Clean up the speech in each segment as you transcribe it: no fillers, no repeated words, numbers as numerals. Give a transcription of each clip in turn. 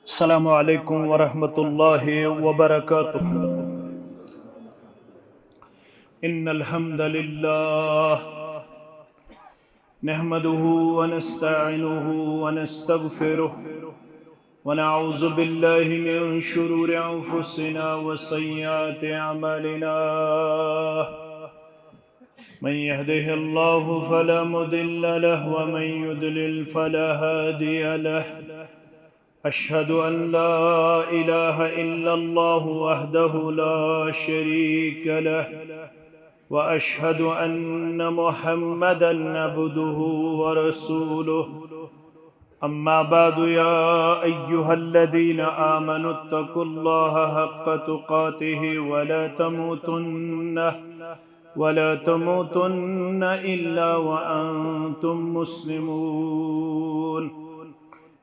السلام عليكم ورحمة الله وبركاته. إن الحمد لله نحمده ونستعينه ونستغفره ونعوذ بالله من شرور أنفسنا وسيئات أعمالنا. من يهده الله فلا مضل له ومن يضلل فلا هادي له. أشهد أن لا إله إلا الله وحده لا شريك له وأشهد أن محمدا عبده ورسوله. أما بعد يا أيها الذين آمنوا اتقوا الله حق تقاته ولا تموتن إلا وأنتم مسلمون.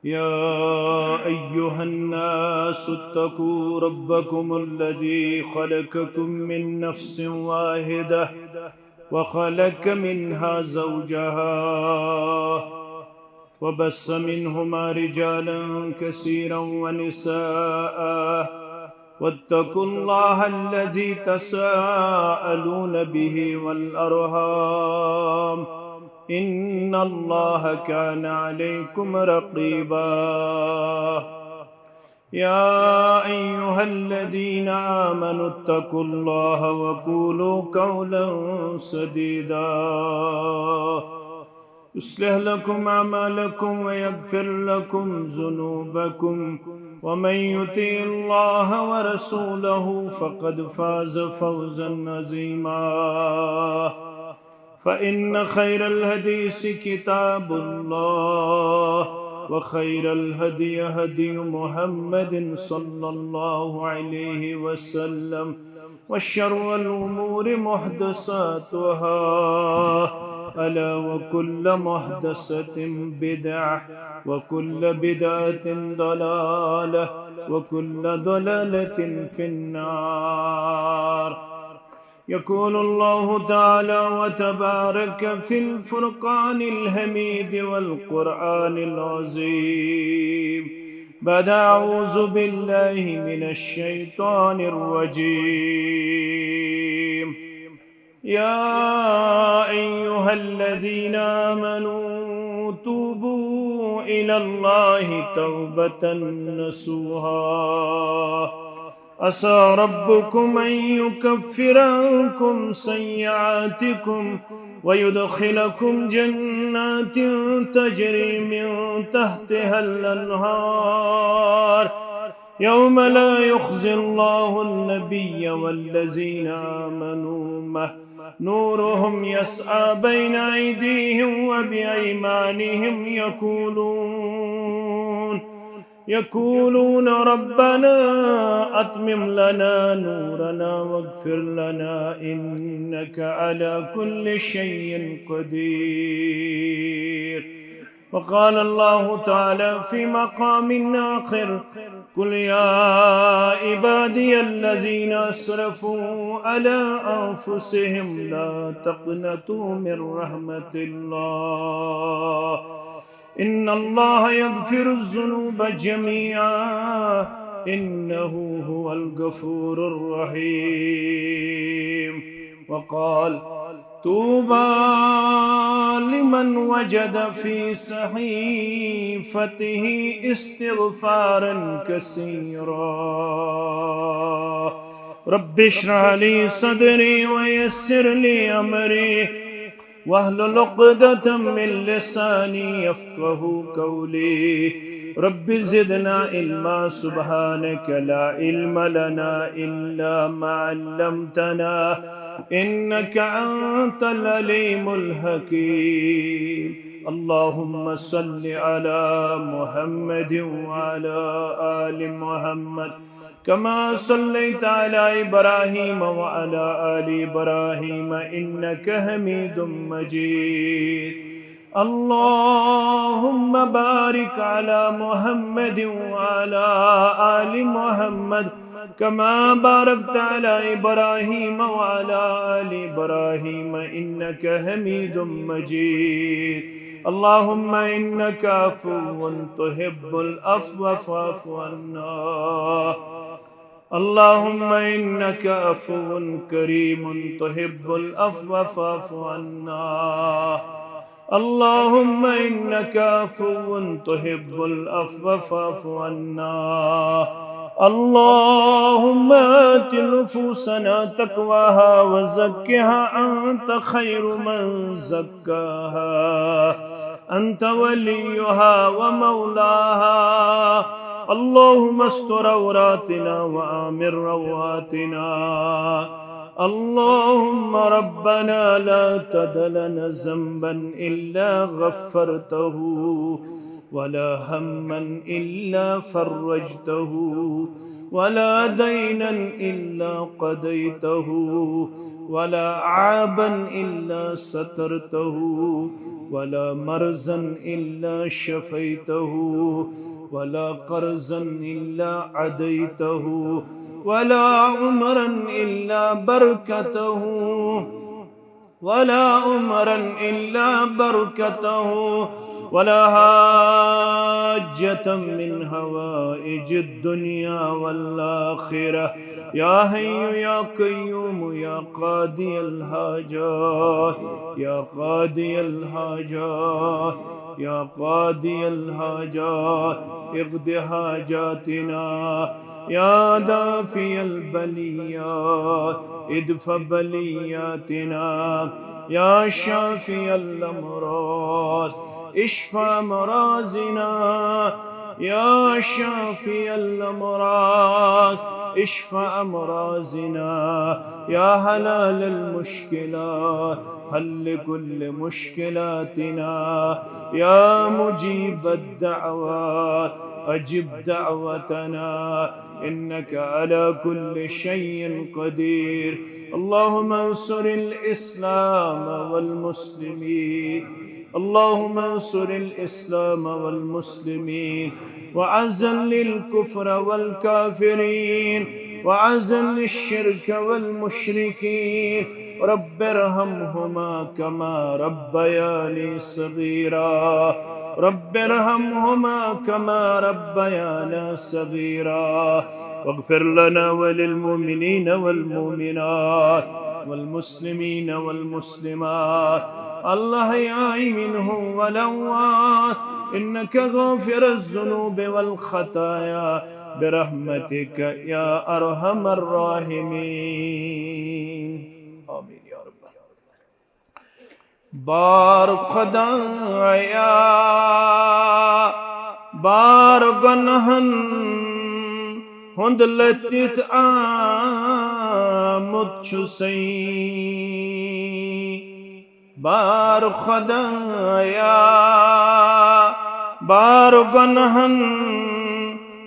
يا أيها الناس اتقوا ربكم الذي خلقكم من نفس واحدة وخلق منها زوجها وبث منهما رجالا كثيرا ونساء واتقوا الله الذي تساءلون به والأرحام إن الله كان عليكم رقيبا. يا أيها الذين آمنوا اتقوا الله وقولوا قولا سديدا يصلح لكم أعمالكم ويغفر لكم ذنوبكم ومن يطع الله ورسوله فقد فاز فوزا عظيما. فإن خير الحديث كتاب الله وخير الهدي هدي محمد صلى الله عليه وسلم وشر الأمور محدثاتها ألا وكل محدثة بدعة وكل بدعة ضلالة وكل ضلالة في النار. يقول الله تعالى وتبارك في الفرقان الحميد والقرآن العظيم بعد أعوذ بالله من الشيطان الرجيم. يا أيها الذين آمنوا توبوا إلى الله توبة نصوحا عسى ربكم أن يكفر عنكم سيئاتكم ويدخلكم جنات تجري من تحتها الأنهار يوم لا يخزي الله النبي والذين آمنوا معه نورهم يسعى بين أيديهم وبأيمانهم يقولون ربنا أتمم لنا نورنا واغفر لنا إنك على كل شيء قدير. وقال الله تعالى في مقام آخر قل يا عبادي الذين أسرفوا على أنفسهم لا تقنطوا من رحمة الله إن الله يغفر الذنوب جميعا إنه هو الغفور الرحيم. وقال طوبى لمن وجد في صحيفته استغفارا كثيرا. رب اشرح لي صدري ويسر لي أمري واحلل عقدة من لساني يفقه قولي. رب زدنا علما سبحانك لا علم لنا إلا ما علمتنا إنك أنت العليم الحكيم. اللهم صل على محمد وعلى آل محمد كما صليت على إبراهيم وعلى آل إبراهيم إنك حميد مجيد. اللهم بارك على محمد وعلى آل محمد كما باركت على إبراهيم وعلى آل إبراهيم إنك حميد مجيد. اللهم إنك عفو تحب العفو فاعف عنا. اللهم إنك عفو كريم تحب العفو فاعف عنا. اللهم إنك عفو تحب العفو فاعف عنا. اللهم آت نفوسنا تقواها وزكها أنت خير من زكاها، أنت وليها ومولاها. اللهم استر عوراتنا وآمن رواتنا. اللهم ربنا لا تدع لنا ذنبا إلا غفرته، ولا هما إلا فرجته، ولا دينا إلا قضيته، ولا عابا إلا سترته، ولا مرزا إلا شفيته، ولا قرزا إلا عديته، ولا عمرا إلا بركته، ولا عمرا إلا بركته، ولا حاجة من هوائج الدنيا والآخرة يا حي يا قيوم يا قاضي الحاجات، يا قاضي الحاجات، يا قاضي الحاجات اقض حاجاتنا. يا دافي البليات ادفع بلياتنا. يا شافي الأمراض اشفى مرازنا. يا شافي الأمراض اشفى أمراضنا. يا حلال المشكلات حل كل مشكلاتنا. يا مجيب الدعوات أجب دعوتنا، إنك على كل شيء قدير. اللهم انصر الإسلام والمسلمين. اللهم انصر الإسلام والمسلمين، وأذل الكفر والكافرين، وأذل الشرك والمشركين. رب ارحمهما كما ربياني صغيرا. رب ارحمهما كما ربيانا صغيرا. واغفر لنا وللمؤمنين والمؤمنات والمسلمين والمسلمات الأحياء منهم والأموات، إنك غافر الذنوب والخطايا برحمتك يا أرحم الراحمين. آمين يا رب. بار خدایا بار گنہن ہند لتت آمد چھسئی. بار خدایا بار گنہن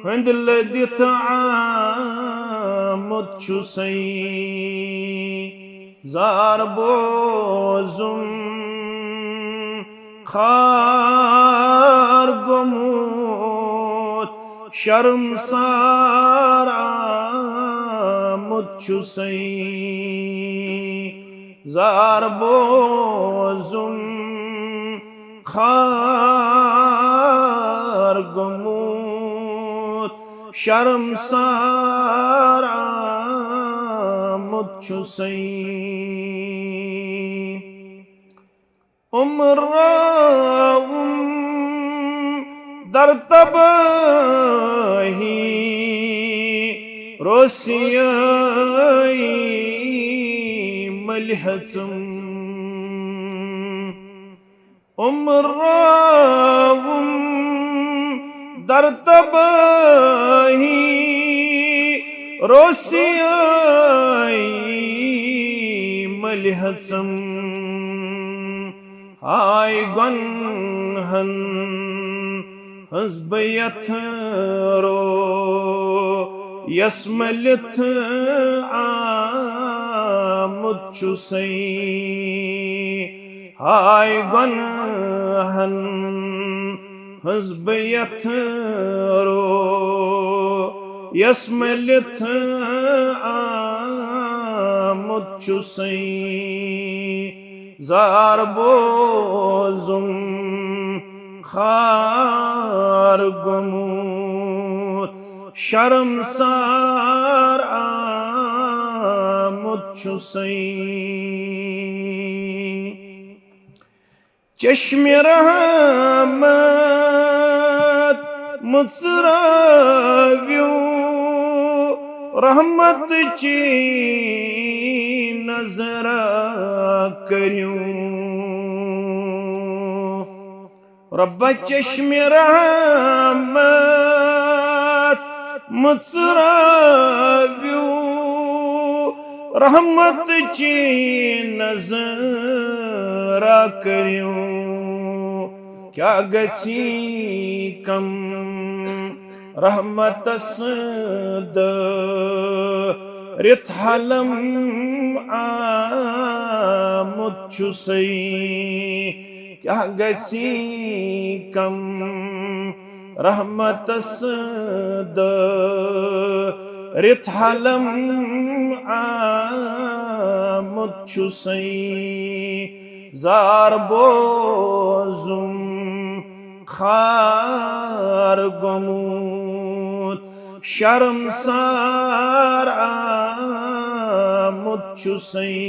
ہند لتت آمد چھسئی. زار بوزم خار گموت شرمسار آمد چھسئی. زار بوزم خار گموت شرمسار آمد چھسئی. عمر در تباہی روسیائی ملحتم. عمر در تباہی روسیائی ملحتم. آئی گنہن حزبیت رو یسملت آمد چھسئی. آئی گنہن حزبیت رو یسملت آمد چھسئی. زار بوزم खार गोमुत शर्मसार आमुत छुसई चश्मे रहमत मुस्राव्यू रहमत ची नजर करूं रब्बा चश्मे रहमत मुस्राव्यू रहमत ची नजर करूं क्या गसी कम रहमत सद रित हलम आमुत छुसई क्या गसी कम रहमत सद रित हलम आमुत छुसई जार बोजुम खार गोमुत शर्मसार आमुत छुसई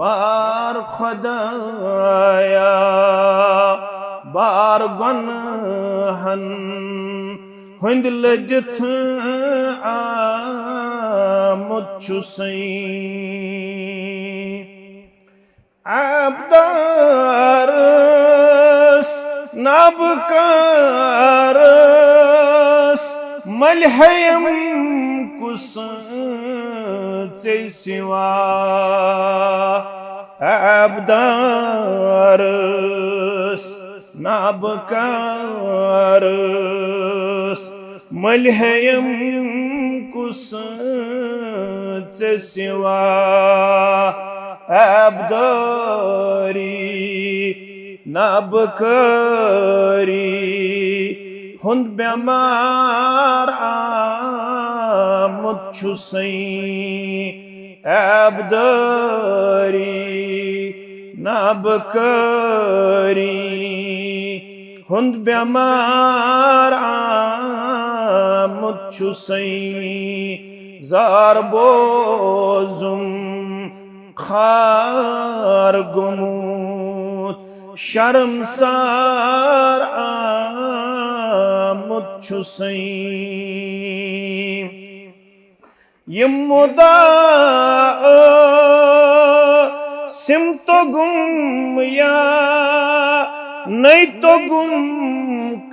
बार खुदाया बार गुनहन हुंद लदित आमुत छुसई abdaras nabkaras malhayam kusance siwa abdaras nabkaras malhayam kusance siwa abdari nabkari hund bemar amut छुसई abdari nabkari hund bemar amut छुसई zar bozum खार गोमुत शर्मसार आमुत छुसई यम मुदा सिम तो गुम या नहीं तो गुम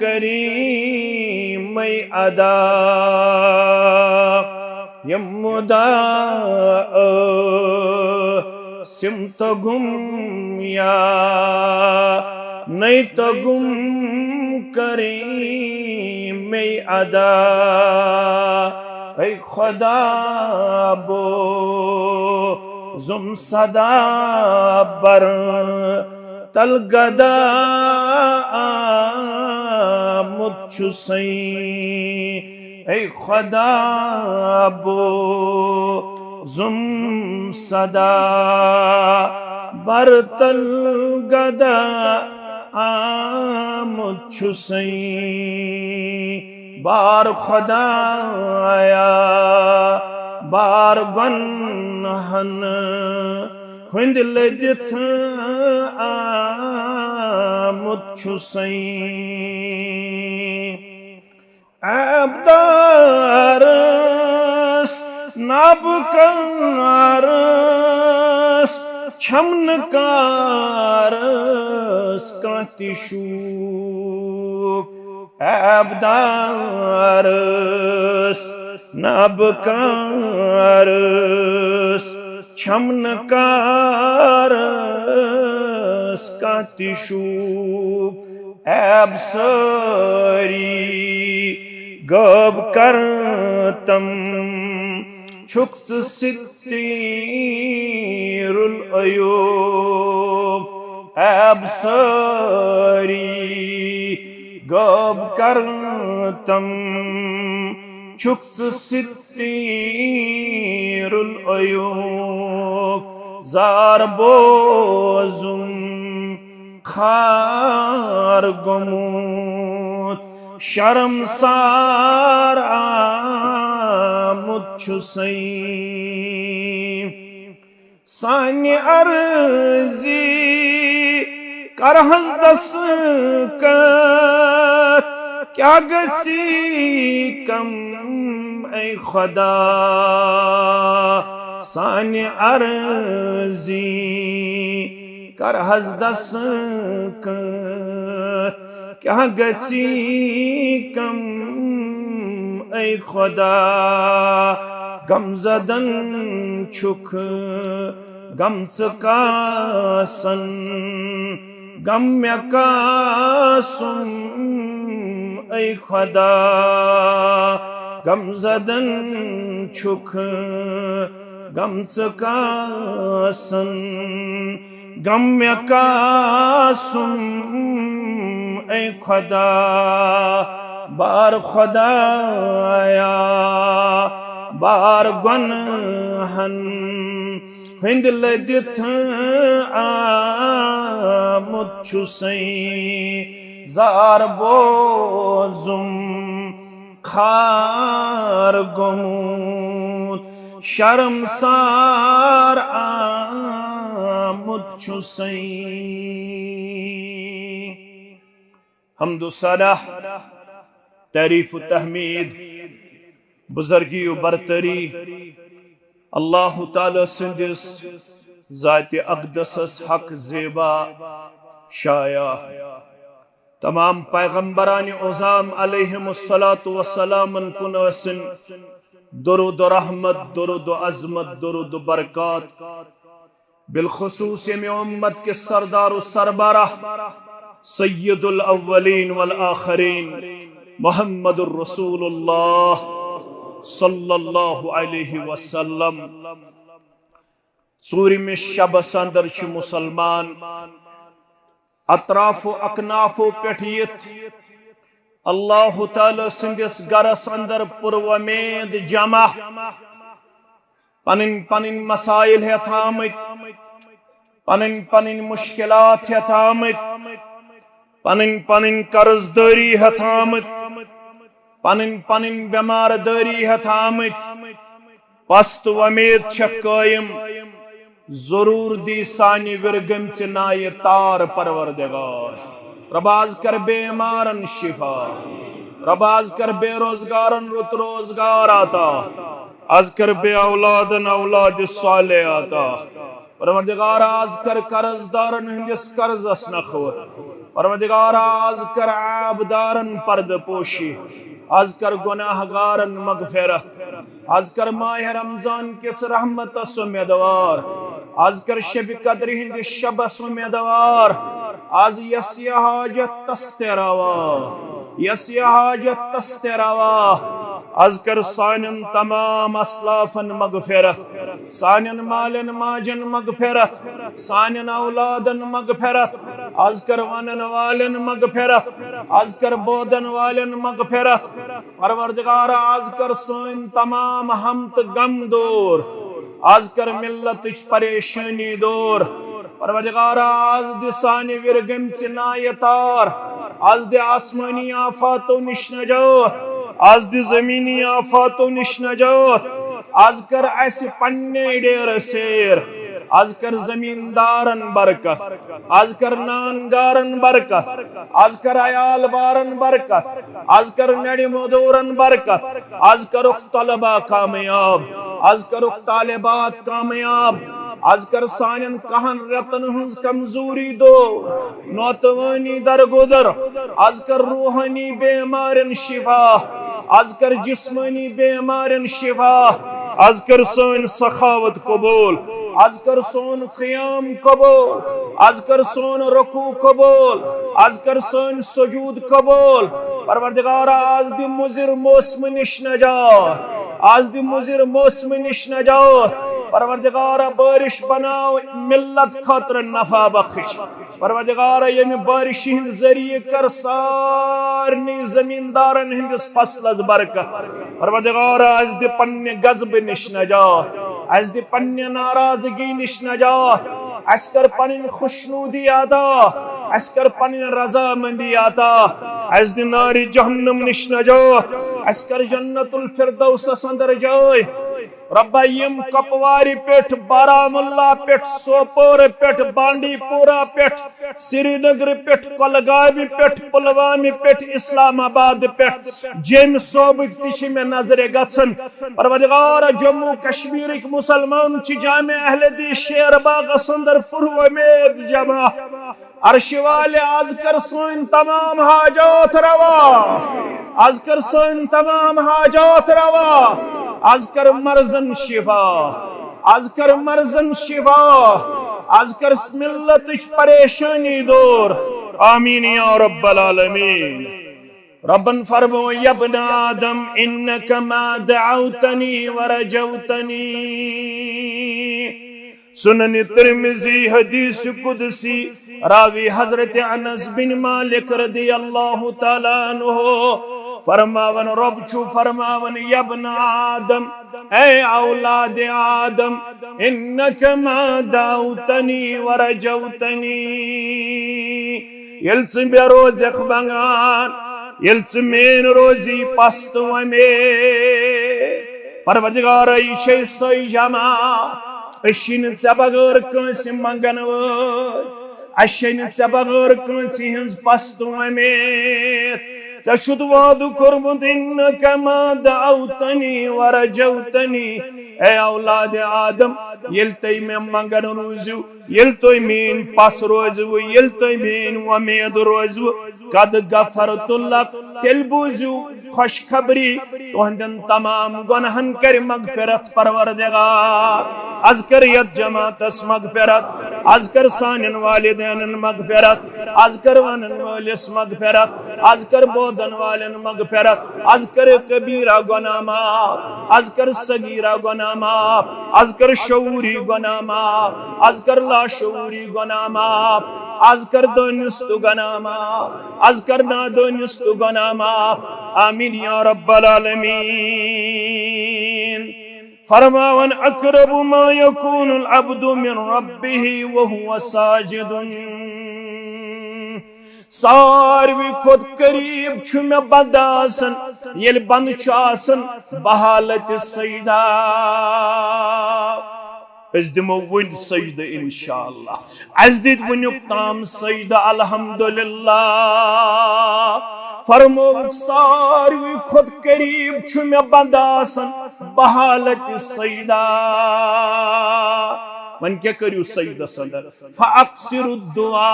करी मैं अदा यम मुदा सिम तो गुम या नहीं तो गुम करी मैं अदा ऐ खुदा बो जुम सदा बर तलगदा आमुत छुसई ऐ खुदा बो जुम सदा बरतल गदा आमुत छुसई बार खुदाया बार गुनहन हुंद लदित आमुत छुसई abdaras nabkaras छमनकाras कातिशूक abdaras nabkaras छमनकाras कातिशूक absari गब करतम छुक्स सित्तीरुल अयूब absari गब करतम छुक्स सित्तीरुल अयूब जार बोजुम खार गोमुत शर्मसार आमुत छुसई सान्य अर्जी करहस दस कर क्या गसी कम ऐ खुदा सान्य अर्जी करहस दस कर क्या गसी कम ऐ खुदा गमजदन छुख गमचकासन गम्यकासुम ऐ खुदा गमजदन छुख गमचकासन गम्यकासुम ऐ खुदा बार खुदाया बार गुनहन हिंद लदिथ आमुत छुसई जार बोजुम खार गोमुत शर्मसार आमुत छुसई हम्दु सलाह तारीफ तहमीद बुजुर्गी बरतरी अल्लाह ताला सिंदिस ज़ात अक़दस हक ज़ेबा शाया तमाम पैगंबरान उज़ाम अलैहिमुस्सलातु वस्सलामन कुन असिन दुरूद रहमत दुरूद अज़मत दुरूद बरकत बिलखुसूस यमी उम्मत के सरदार सरबराह सय्यदुल अव्वलीन वल आखरीन मुहम्मदुर रसूलुल्लाह सल्लल्लाहु अलैहि वसल्लम सूरिम शबस अंदर मुसलमान अतराफो अकनाफो पेठियत अल्लाह ताला सिंदिस गरस अंदर पुरवमेद जमा पनिन पनिन मसाइल है थामित पनिन पनिन मुश्किलात है थामित पनिन पनिन कर्जदारी है थामित पनिन पनिन बीमार दारी है थामित पस्त वमेद कायम जरूर दी सानी विरगम से नाये तार परवरदिगार रबाज कर बेमारन शिफा रबाज कर बेरोजगारन रुत रोजगार आता आज कर बे औलादन औलाद साले आता परवरदिगार आज कर कर्जदारन हिंदिस कर्जस नखवर परवरदिगार आज कर आबदारन पर्द पोशी आज कर गुनाहगारन मगफिरत आज कर माह रमजान किस रहमत उम्मीदवार आज कर शब कद्र हिंद शबस उम्मीदवार आज यस्य हाजत तस्तेरावा यस्य हाजत तस्तेरावा आज कर सानन तमाम असलाफन मगफिरत सानन मालन माजन मगफिरत सानन औलादन मगफिरत आज कर वनन वालन मगफिरत आज कर बोदन वालन मगफिरत परवरदिगार आज कर सन तमाम हमत गम दूर आज कर मिल्लत परेशानी दूर परवरदिगार आज दिसानी विरगम से नायतार आज दे आसमानी आफातों निश नजात आज दे जमीनी आफातों निश नजात आज कर ऐसे पन्ने डेर सेर आज कर जमींदारन बरकत आज कर नानगारन बरकत आज कर अयाल बारन बरकत आज कर नड़ी मदूरन बरकत आज करो तलबा कामयाब आज करो तालिबात कामयाब आज कर सानन कहन रतन हंस कमजोरी दो नौतवानी दरगुदर आज कर रूहानी बेमारन शिफा आज कर जिस्मानी बेमारन शिफा आज कर सोन सखावत कबूल आज कर सोन क़ियाम कबूल आज कर सोन रुकू कबूल आज कर सोन सुजूद कबूल परवरदिगार आज दी मुजिर मौसम निश नजात आज दी मुजिर मौसम निश नजात परवरदिगार बारिश बनाओ मिल्लत खातर नफा बख्श परवरदिगार यम बारिश हिंद जरिए कर सारनी जमींदारन हिंदिस फसलस बरकत परवरदिगार आज दे पन्ने गजब निश नजात आज दे पन्ने नाराजगी निश नजात आज कर पनिन खुशनूदी अदा अस्कर पन रजामंदी आता अस दि नारि जहन्नम निश नजात अस्कर जन्नतुल फिरदौसस अंदर जाय रब्बा यम कपवारी पेठ बारामुल्ला पेठ सोपोर पेठ बांडीपुरा पेठ श्रीनगर पेठ कोलगामी पेठ पुलवामी पेठ इस्लामाबाद पेठ जेम सोबक तिश में नजर गसन परवरदिगार जम्मू कश्मीर मुसलमान ची जामे अहले दी शेरबाग अंदर पुरउम्मीद जमा अर्श वाले आज कर सोन तमाम हाजात रवा आज कर सोन तमाम हाजात रवा आज कर मर्जन शिफा आज कर मर्जन शिफा आज कर मिल्लत परेशानी दूर आमीन या रब्बल आलमीन रब्बन फरमो या इब्न आदम इन्नक मा दअउतनी व रजौतनी सुनन तिर्मिजी हदीस कुदसी रावी हजरत अनस बिन मालिक रदियल्लाहु ताला अन्हु फरमावन रब छु फरमावन या इब्न आदम ऐ औलाद आदम इन्नक मा दअउतनी व रजौतनी यल्स बेरोज बंगान यल्स मेन रोजी पस्त वमे परवरदिगार ये सही जमा अशिन चे बगैर कंस मंगन अशिन चे बगैर कंस हिंस पस्त वमेर षुद वाद कोर्मुत इन्नक मा दअउतनी व रजौतनी ऐ औलाद आदम येल तय मे मंगन रोजु येल तय मेन पस रोजु येल तय मेन वमेद रोजु कद गफरतुल्लाह तेल बुजु खुशखबरी तुहंदन तमाम गुनाहन कर मगफिरत परवरदिगार आज कर यत जमातस मगफिरत आज कर सानन वालिदैन मगफिरत आज कर वनन वालिस मगफिरत आज कर बोदन वालन मगफिरत आज कर कबीरा गुनाह माफ आज कर सगीरा गुनाह माफ आज कर शऊरी गुनाह माफ आज कर लाशऊरी गुनाह माफ आज कर दोनिस्तु गुनाह माफ आज कर ना दोनिस्तु गुनाह माफ आमीन या रब्बल आलमीन फरमावन अकरबु मा यकूनुल अब्दु मिन रब्बिही व हुवा साजिदुन सारवी खुद करीब छु मे बंदासन येल बंद छु आसन बहालत सजदा अस दिमो वन सजदा इंशाअल्लाह अस दित वनुक ताम सजदा अल्हम्दुलिल्लाह फरमो सारवी खुद करीब छु मे बंदासन बहालत सजदा मन क्या करियो सजदा संदर फअक्सिरु दुआ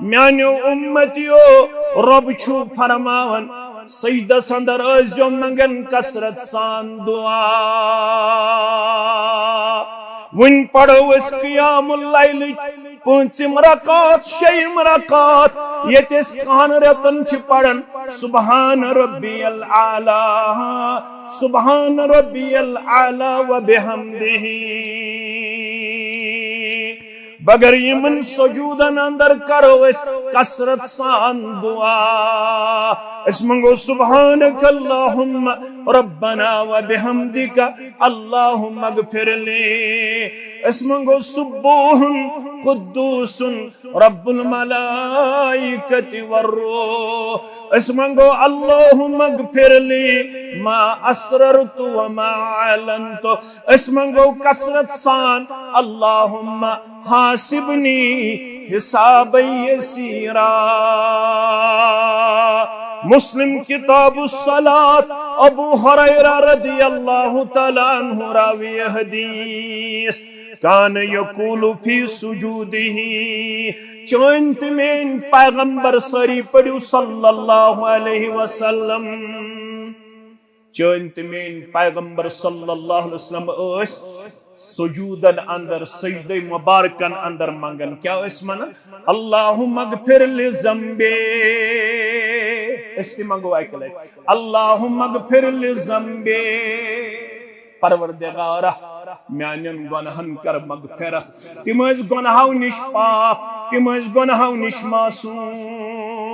म्यानो उम्मतियो रब छु फरमावन सजदा संदर अजो मंगन कसरत सान दुआ वन पढ़ो इस क़ियामुल लैल पंचम रकात शयम रकात यतिस कान रतन छ पढ़न सुबहान रब्बियल आला सुबहान रब्बियल आला व बिहम्दिही बगर यमन सजूदन अंदर करो इस कसरत सान दुआ इस मंगो सुबहानक अल्लाहुम्मा रब्बना व बिहम्दिका अल्लाहुम्मा गफिरली इस मंगो सुब्बूहुन कुद्दूसुन रब्बुल मलाइकति वर्रूह इस मंगो अल्लाहुम्मा गफिरली मा असररतु व मा अलनतु इस मंगो कसरत सान अल्लाहुम्मा हासिबनी हिसाब यसीरा मुस्लिम किताबुस सलात अबू हुरैरा रदियल्लाहु तआला अन्हु रावी हदीस कान यकूलु फी सुजूदिही चोंत में पैगंबर सरी पढ़ू सल्लल्लाहु अलैहि वसल्लम चोंत में पैगंबर सल्लल्लाहु अलैहि वसल्लम ओस सुजूदन अंदर सजदे मुबारकन अंदर मंगन क्या मन अल्लाहुम्मा गफिर लि ज़म्बी इस्ति मंगो अकले अल्लाहुम्मा गफिर लि ज़म्बी परवरदिगार म्यानन गुनाहन कर मगफिरत तिम गुनाहों निश पाक तिम गुनाहों निश मासूम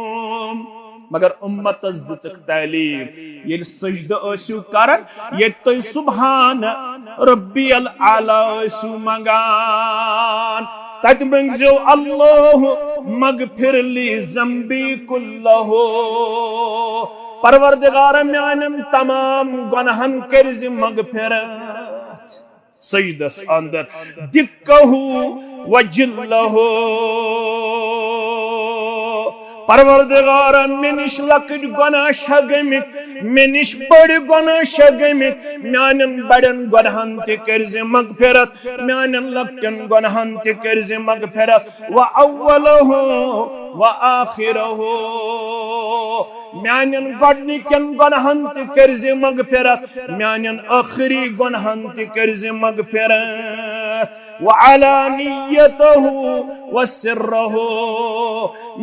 मगर उम्मतस दिचक तालीम ये सजद असु करन ये तो सुबहान रब्बियल आला असु मंगान तत मंगजो अल्लाह मगफिर ली ज़म्बी कुल्लहो परवरदिगार म्यानन तमाम गुनाहन कर्ज मगफिरत सजदस अंदर दिक्कहु वजिल्लहो परवरदिगार मे निश लकट गुनाह गमित मे निश बड़ गुनाह गमित म्यानन बड़न गुनाहन ते कर्ज मगफिरत म्यानन लकटन गुनाहन ते कर्ज मगफिरत व अव्वलहु व आखिरहु म्यानन गडनिकन गुनाहन ते कर्ज मगफिरत म्यानन आखिरी गुनाहन ते कर्ज मगफिरत व अलानियतहु व सिर्रहु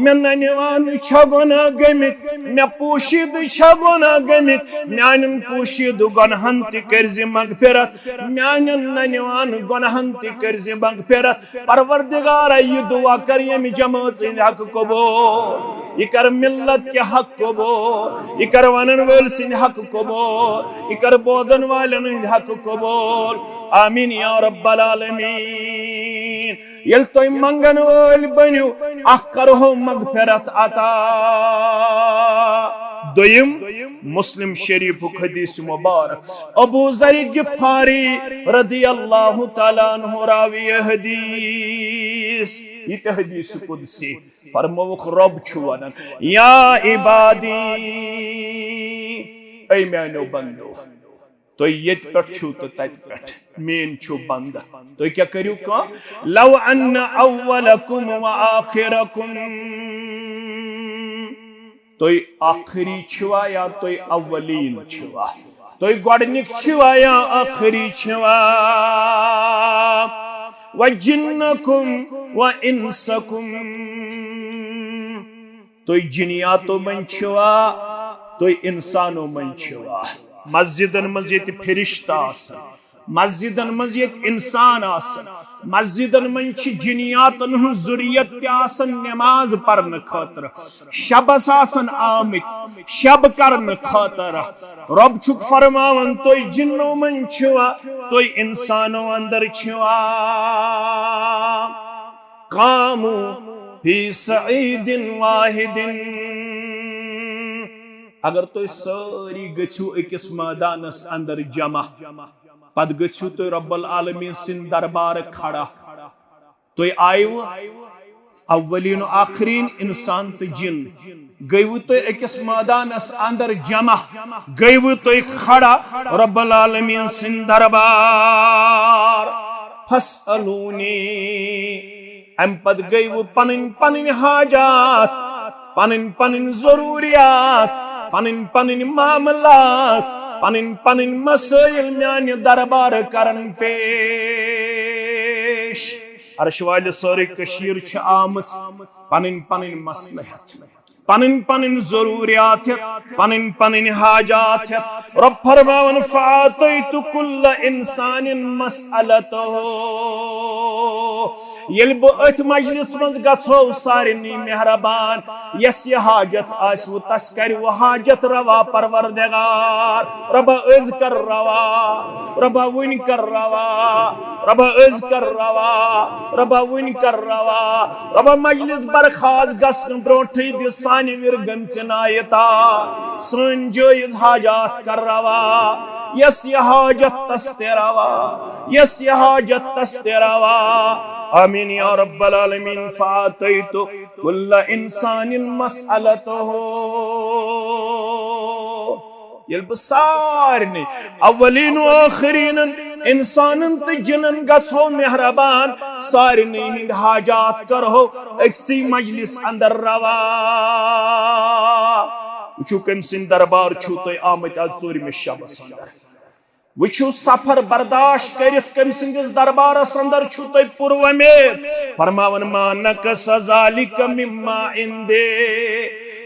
मन ननिवान छगुना गमित मे पोशिद छगुना गमित म्यानन पोशिद गुनाहन ते कर्ज मगफिरत म्यानन ननिवान गुनाहन ते कर्ज मगफिरत परवरदिगार ये दुआ कर यम जमात हक कबूल ये कर मिल्लत के हक कबूल ये कर वनन वल सिंह हक कबूल ये कर बोदन वालन हक कबूल आमीन या रब्बल आलमीन यल तोय मंगन वल बन्यु अख करहो मगफिरत अता दोयम मुस्लिम शरीफ हदीस मुबारक अबू ज़र गिफारी रदियल्लाहु ताला अन्हु रावी हदीस ये हदीस कुदसी फरमौख रब छु वनन या इबादी ऐ म्यानो बंदो तो ये पे तो तत पे मेन छु बंद तो क्या करू का लव अन्न अव्वलकुम व आखिरकुम तो आखिरी छुआ या तो अव्वलीन छुआ तो गडनिक छुआ या आखिरी छुआ व जिन्नकुम व इंसकुम तो जिनियातो मन छुआ तो इंसानो मन छुआ मस्जिदन मस्जिद फरिश्ता मस्जिदन मस्जिद इंसान मस्जिदन मन जिनियातन जुरियत नमाज पढ़न खतर शबस आमित शब करन खतर रब छुक फरमावन तो जिन्नो मन छुआ तो इंसानो अंदर छुआ कामू फी सईदिन वाहिदिन अगर तो सारी गु अकिस मैदानस अंदर जमा पद गु तो रब्बुल आलमीन सिंद दरबार खड़ा तो आयु अव्वलीन आखरीन इंसान तो जिन गयु तो अकिस मैदानस अंदर जमा गयु तो खड़ा रब्बुल आलमीन सिंद दरबार फसअलूनी अम पद गयु पनिन पनिन हाजात पनिन पनिन जरूरियात पनिन पनिन मामलात पनिन पनिन मसाइल म्यान दरबार करन पेश अर्श वाले सारे कशीर छ आमस पनिन पनिन मसलहत पनिन पनिन जरूरियात पनिन पनिन हाजात रब फरमावन फातैतु कुल्ल इंसानिन मसअलतहु यल बो अथ मजलिस मज गछो सारनी मेहरबान यस ये हाजत आसु तस कर वो हाजत रवा परवरदिगार रब इज कर रवा रब वन कर रवा रब इज कर रवा रब वन कर रवा रब मजलिस बरखास गसन ब्रोठी दि सानि विरगन चनायता सन जायज हाजत कर रवा यस ये हाजत तस्तेरवा यस ये हाजत तस्तेरवा आमीन या रब्बल आलमीन फातैतु कुल्ल इंसानिन मसअलतहु यल सारनी अव्वलीन आखरीन इंसानन तो जिनन गछो मेहरबान सारनी हिंद हाजात करहो अक्सी मजलिस अंदर रवा वुचु कम सिन दरबार छु तो आमत आज चोर में शबस अंदर वुचु सफर बर्दाश्त करित कम सिंदिस दरबार अंदर छु तो पूर्व में फरमावन मानक सजालिक मिम्मा इंदे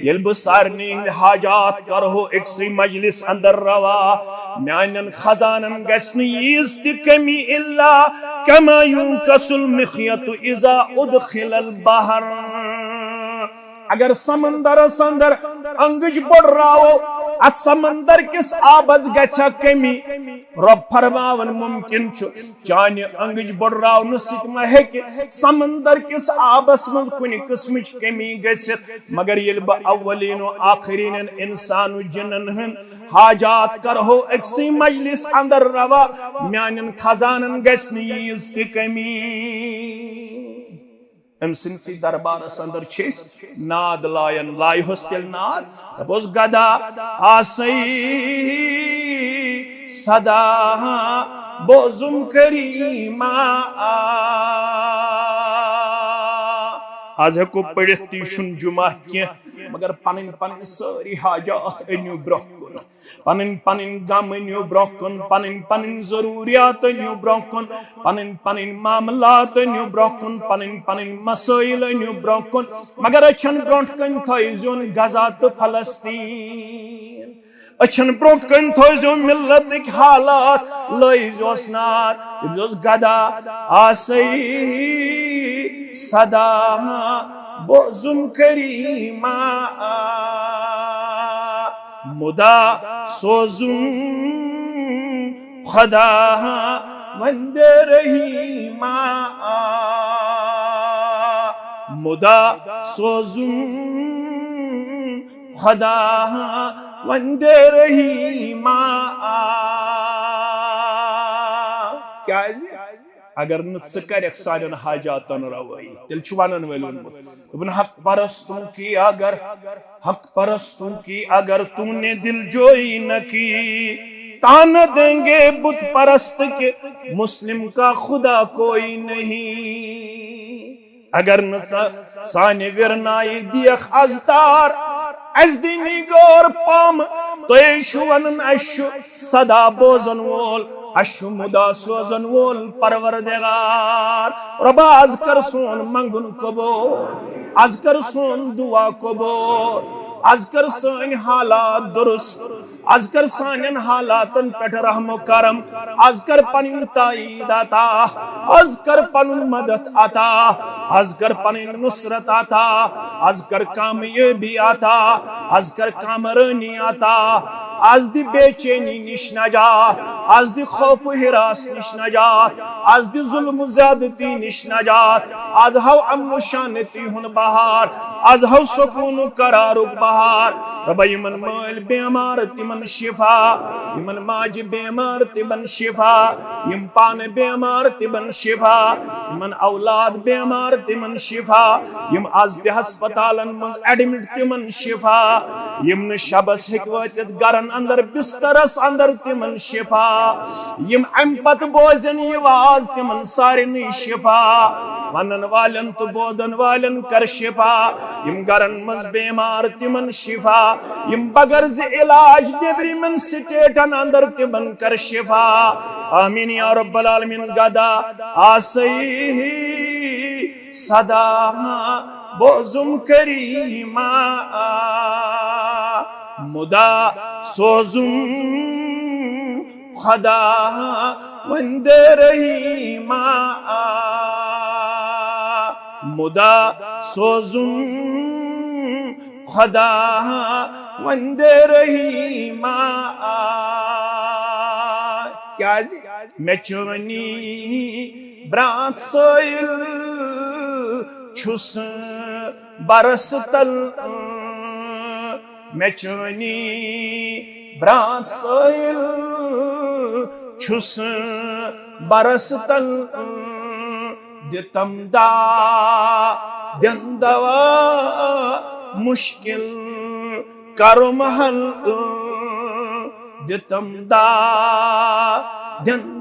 यल सारनी हाजात करहो अक्सी मजलिस अंदर रवा म्यानन खजानन गस्न यीज ति कमी इल्ला कमा युकसुल मिखयतु इजा उदखिलल बहर अगर समंदर अंदर अंगज बढ़ रावो अत समंदर किस आबस गछा कमी रब फरमावन मुमकिन चान अंगज बड़रावन सत हेक समंदर किस आबस मज कुन किस्म कमी गछित मगर ये बह अव्वलीन आखरीन इंसान जिन्न हन हाजात करहो अक्सी मजलिस अंदर रवा म्यान खजानन गछ यीज ति कमी अम सिंफी दरबारस अंदर नाद लायन लाय होस तेल नाद तबोस गदा आसई सदा बोजुम करीमा आज हेको पढ़ित ती शुन जुमा कह मगर पन पन सारी हाजात अनु ब्रोह कुन पन पन गम अनु ब्रोह कुन पन पन जरूरियात अनु ब्रोह कुन पन पन मामलात अनु ब्रोह कुन पन पन मसाइल अनु ब्रोह कुन मगर अछन ब्रोह कन थोन गजा तो फलस्तीन अछन ब्रोह कन थो मिलत हालात लइजोस नार गदा आसई सदा बोजुम करीमा मुदा सोजुम खुदा वंदे रहीमा मुदा सोजुम खुदा वंदे रहीमा क्या अगर न कर सारे हाजातन रवाई तेल वन वल हक परस्तों की अगर तूने दिल जोई न की तान देंगे बुत परस्त के मुस्लिम का खुदा कोई नहीं अगर न साने विरनाई दियख अजतार अजदिनी गौर पाम तो वन अशु सदा बोजन वोल अशु मुदा सोजन वोल परवरदिगार रब आज कर सोन मंगुन कबूल आज कर सोन दुआ कबूल आज कर सन हालात दुरुस्त आज कर सान हालातन पे रहम करम आज कर पन ताईद अता आज कर पन मदद अता आज कर पन नुसरत अता आज कर कामयाबी अता आज कर कामरानी अता आज दी बेचैनी निश नजात आज दी खौफ हिरास निश नजात आज दी जुल्म ज्यादती निश नजात आज हाउ अमन शांति हुन बहार आज हाउ सुकून करारुक बहार रब यमन माल बेमार तिमन शिफा यमन माज बेमार तिमन शिफा यम पान बेमार तिमन शिफा यमन औलाद बेमार तिमन शिफा यम आज दे अस्पतालन मज एडमिट तिमन शिफा यम न शबस हिकवत गरन अंदर बिस्तरस अंदर तिमन शिफा यम अम पत बोजन ये वाज तिमन सारे शिफा वनन वालन तो बोदन वालन कर शिफा यम गरन मज बेमार तिमन शिफा यम बगर ज इलाज नेबरिमन स्टेटन अंदर तिमन कर शिफा आमीन या रब्बल आलमीन गदा आसई सदा बोजुम करीमा मुदा सोजुम खुदा वंदे रहीमा मुदा सोजुम खुदा वंदे रहीमा क्या मैं चुनी ब्रांत सोइल छुस बरस तल मैं चुनी ब्रांत सोइल छुस बरस तल दितम दा दवा मुश्किल करुम हल दितम दा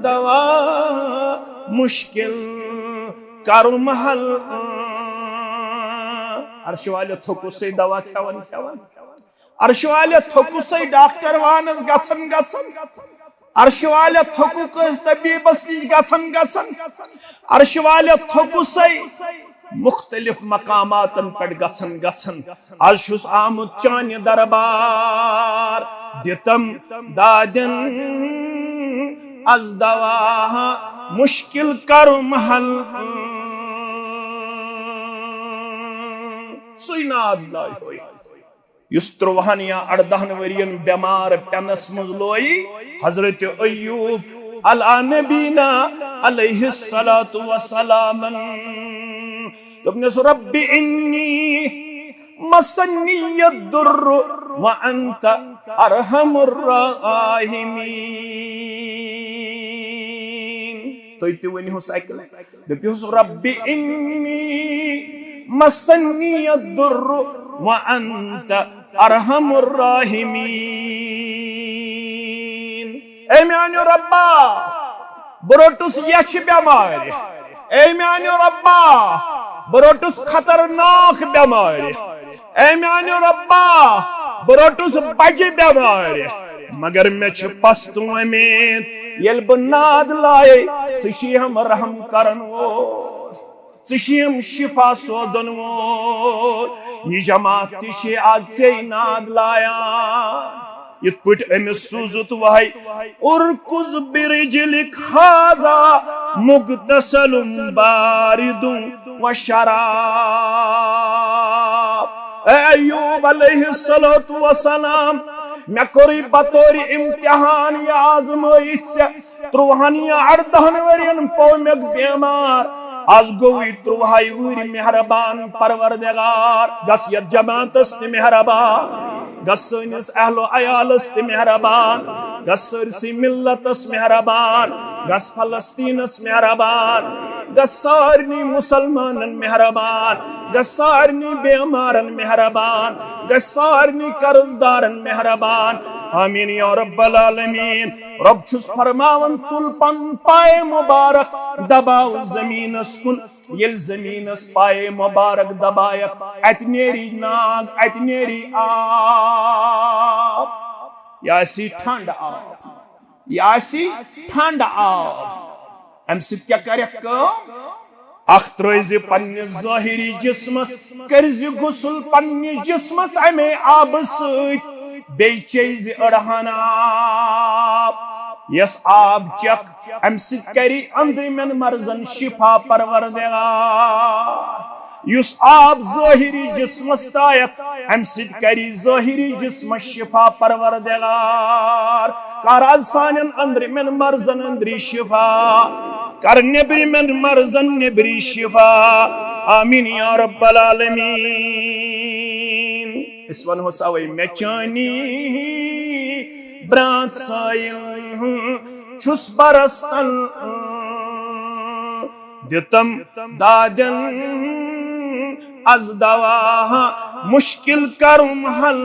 दवा मुश्किल करुम हल अर्श वाले थोकु से दवा खेवन खेवन अर्श वाले थोकु से डॉक्टर वानस गसन गसन अर्श वाले थोकु कस तबीबस गसन गसन अर्श वाले थोकु से मुख्तलिफ मकामातन पर गसन गसन अर्शुस आमुद चान्य दरबार दितम दादन अज दवा मुश्किल करुम हल सुई नाद लाई होई युस 13 या 18 वरियन बेमार पेनस मज लोई हजरत अय्यूब अला नबीना अलैहिस्सलातु वस्सलाम दोपनस रब्बि इन्नी मसन्नी यद्दुर्र व अंत अरहमुर राहिमीन तो इति वनि हो साइकिल दोपनस रब्बि इन्नी मसन्नी यद्दुर्र व अंत अरहमुर राहिमीन ए म्यानो रब्बा बरोटुस यछ बेमार ए म्यानो रब्बा बरोटुस खतरनाक बेमार ए म्यानो रब्बा बरोटुस बजे बेमार मगर मे छ पस्तु उम्मीद यल ब नाद लाए सशी हम रहम करन वो सशीम शिफा सोदन वो ये जमात तिशे आज से नाद लाया इत पट अमिस सूजुत वही उर्कुज बिरिजलिक हाजा मुगतसलुम बारिदुं व शराब अय्यूब अलैहिस्सलातु वस्सलाम मे कोरी बतौरी इम्तिहान या आजमाइश से 13 या 18 वरियन पौ मे बेमार आज गोई 13 वरी मेहरबान परवरदिगार गस यत जमातस ते मेहरबान गस सनिस अहलो अयालस ते मेहरबान गस सरसी मिल्लतस मेहरबान गस फलस्तीनस मेहरबान गस सारनी मुसलमानन मेहरबान गस सारनी बेमारन मेहरबान गस सारनी कर्जदारन मेहरबान आमीन या रब्बल आलमीन रब छुस फरमावन तुल पन पाए मुबारक दबाव जमीनस कुन येल जमीनस पाए मुबारक दबाय अतनेरी नाग अतनेरी आब यासी ठंड आब यासी ठंड आब अम सित क्या करे कम अख त्रैज पन्ने ज़ाहिरी जिस्मस करज गुसल पन्ने जिस्मस अमे आब सत बेचेज अड़हना यस आब चक अम सित करी अंदरमन मर्जन शिफा परवरदिगार युस आब ज़ाहिरी जिस्मस तायक अम सित करी ज़ाहिरी जिस्म शिफा परवरदिगार कर सानन अंदरमन मर्जन अंदरी शिफा कर नेबरिमन मर्जन नेबरी शिफा आमीन या रब्बल आलमीन इस वन हो सावे मेचानी ब्रांत साइल छुस बरस्तन दितम दादन अज दवा मुश्किल करुम हल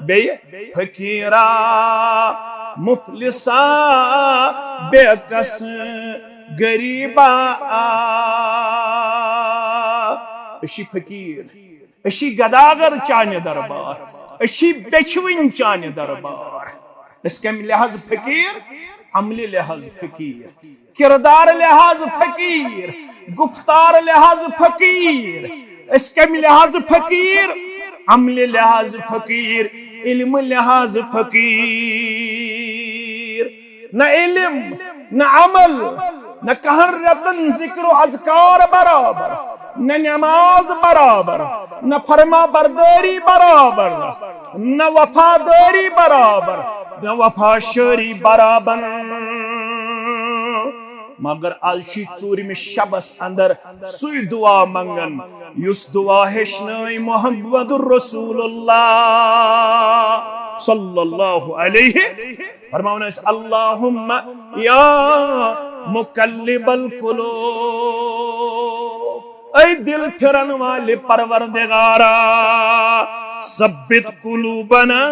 बे फकीरा मुफलिसा बेकस गरीबा अशी फकीर अशी गदागर चाने दरबार अशी बेचविन चाने दरबार इसके लिहाज फकीर अमली लिहाज फकीर किरदार लिहाज फकीर गुफ्तार लिहाज फकीर इसके लिहाज फकीर अमली लिहाज फकीर इल्म लिहाज फकीर न इल्म न अमल न कहर रतन जिक्र अज़कार बराबर न नमाज बराबर न फरमा बरदारी बराबर न वफादारी बराबर न वफाशारी बराबर मगर अलशी चूरम शबस अंदर सुई दुआ मंगन युस दुआ हेशनाई मोहम्मदुर रसूलुल्लाह सल्लल्लाहु अलैहि फरमाना अल्लाहुम्मा या मुकल्लिबल कुलूब ऐ दिल फिरन वाले परवरदिगारा सब्बित कुलूबना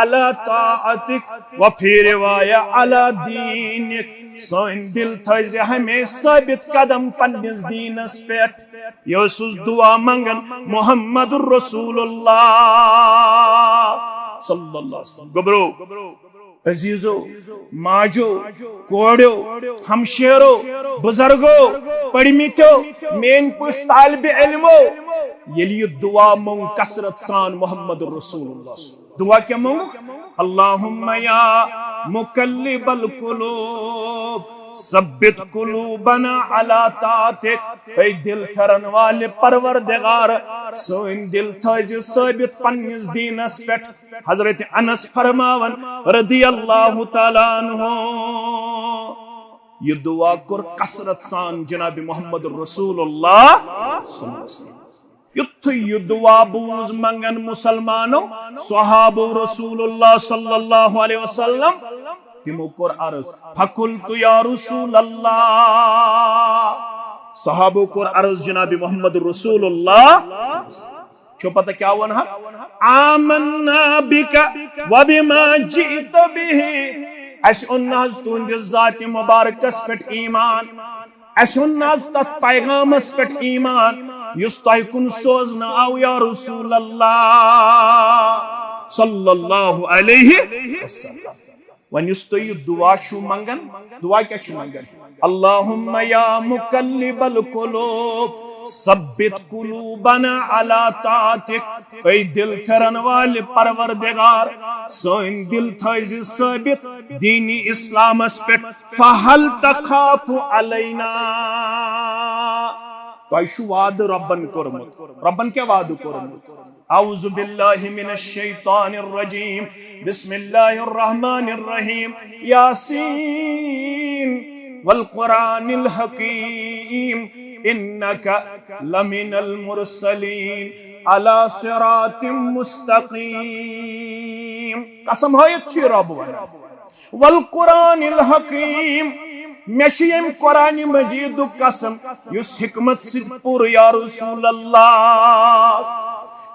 अला ताअतिक व फी रिवाया अला दीनिक सन दिल थज हमें साबित कदम पन्निस दीनस पेट यसुस दुआ मंगन मोहम्मदुर रसूलुल्लाह सल्लल्लाहु अलैहि वसल्लम गबरो अजीजो माजो कोड़ो हमशेरो बुजुर्गो पढ़मितो मेन पुश तालिबे इल्मो यली दुआ मंग कसरत सान मोहम्मदुर रसूलुल्लाह दुआ क्या मंग अल्लाहुम्मा या मुकल्लिबल कुलूब सब्बित कुलूबना अला तातिक, ऐ दिल फेरन वाले परवरदिगार सोन दिल थज साबित पन्निस दीनस पेट। हजरत अनस फरमावन रदियल्लाहु ताला अन्हु ये दुआ कर कसरत सान जनाब मोहम्मद रसूलुल्लाह युत्थ ये दुआ बूज मंगन मुसलमानों सहाबो रसूलुल्लाह सल्लल्लाहु अलैहि वसल्लम तिमो कर अर्ज फकुलतु या रसूलल्लाह, सहाबो कर अर्ज जनाब मोहम्मद रसूलुल्लाह छो पता क्या वन आमन्ना बिका व बिमा जित बिही, अस उन्नाज तुंदिस जाति मुबारकस पेट ईमान, अस उन्नाज तत पैगामस पेट ईमान युस तोह कुन सोजन आव या रसूल अल्लाह सल्लल्लाहु अलैहि वसल्लम। वन युस तो ये दुआ शु मंगन, दुआ क्या शु मंगन अल्लाहुम्मा या मुकल्लिबल कुलूब सब्बित कुलूबना अला तातिक, ऐ दिल फेरन वाले परवरदिगार सोन दिल थज साबित दीनी इस्लामस पेट। फहल तखाफु अलैना, तो वाद रब्बन कोरमुत, रब्बन क्या वाद कोरमुत औज़ु बिल्लाहि मिनश शैतानिर रजीम बिस्मिल्लाहिर रहमानिर रहीम यासीन वल कुरानिल हकीम इन्नका लमिनल मुरसलीन अला सिरातिम मुस्तकीम। कसम है रब वल कुरानिल हकीम, मेशियम कुरान मजीद कसम युस हिकमत सिद पुर या रसूल अल्लाह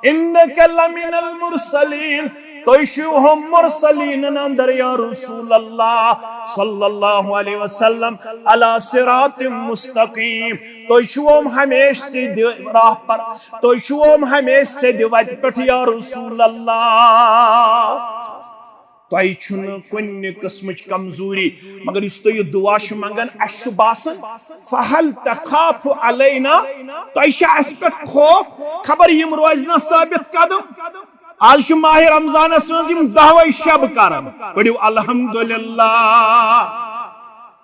इन्नका लमिनल मुरसलीन, तो हम मुरसलीन अंदर या रसूल अल्लाह सल्लल्लाहु अलैहि वसल्लम अला सिरातिम मुस्तकीम, तो हम हमेश से राह पर, तो हम हमेश से दिवत पठ या रसूल अल्लाह। तुन कुन किस्म कमजोरी मगर इस तो ये दुआ मंगन अश बासन फहल तखाफु अलैना, तो पे खौफ खबर यम रोजना साबित कदम। आज माह रमजान मं 10 शब कर पढ़ो अल्हम्दुलिल्लाह,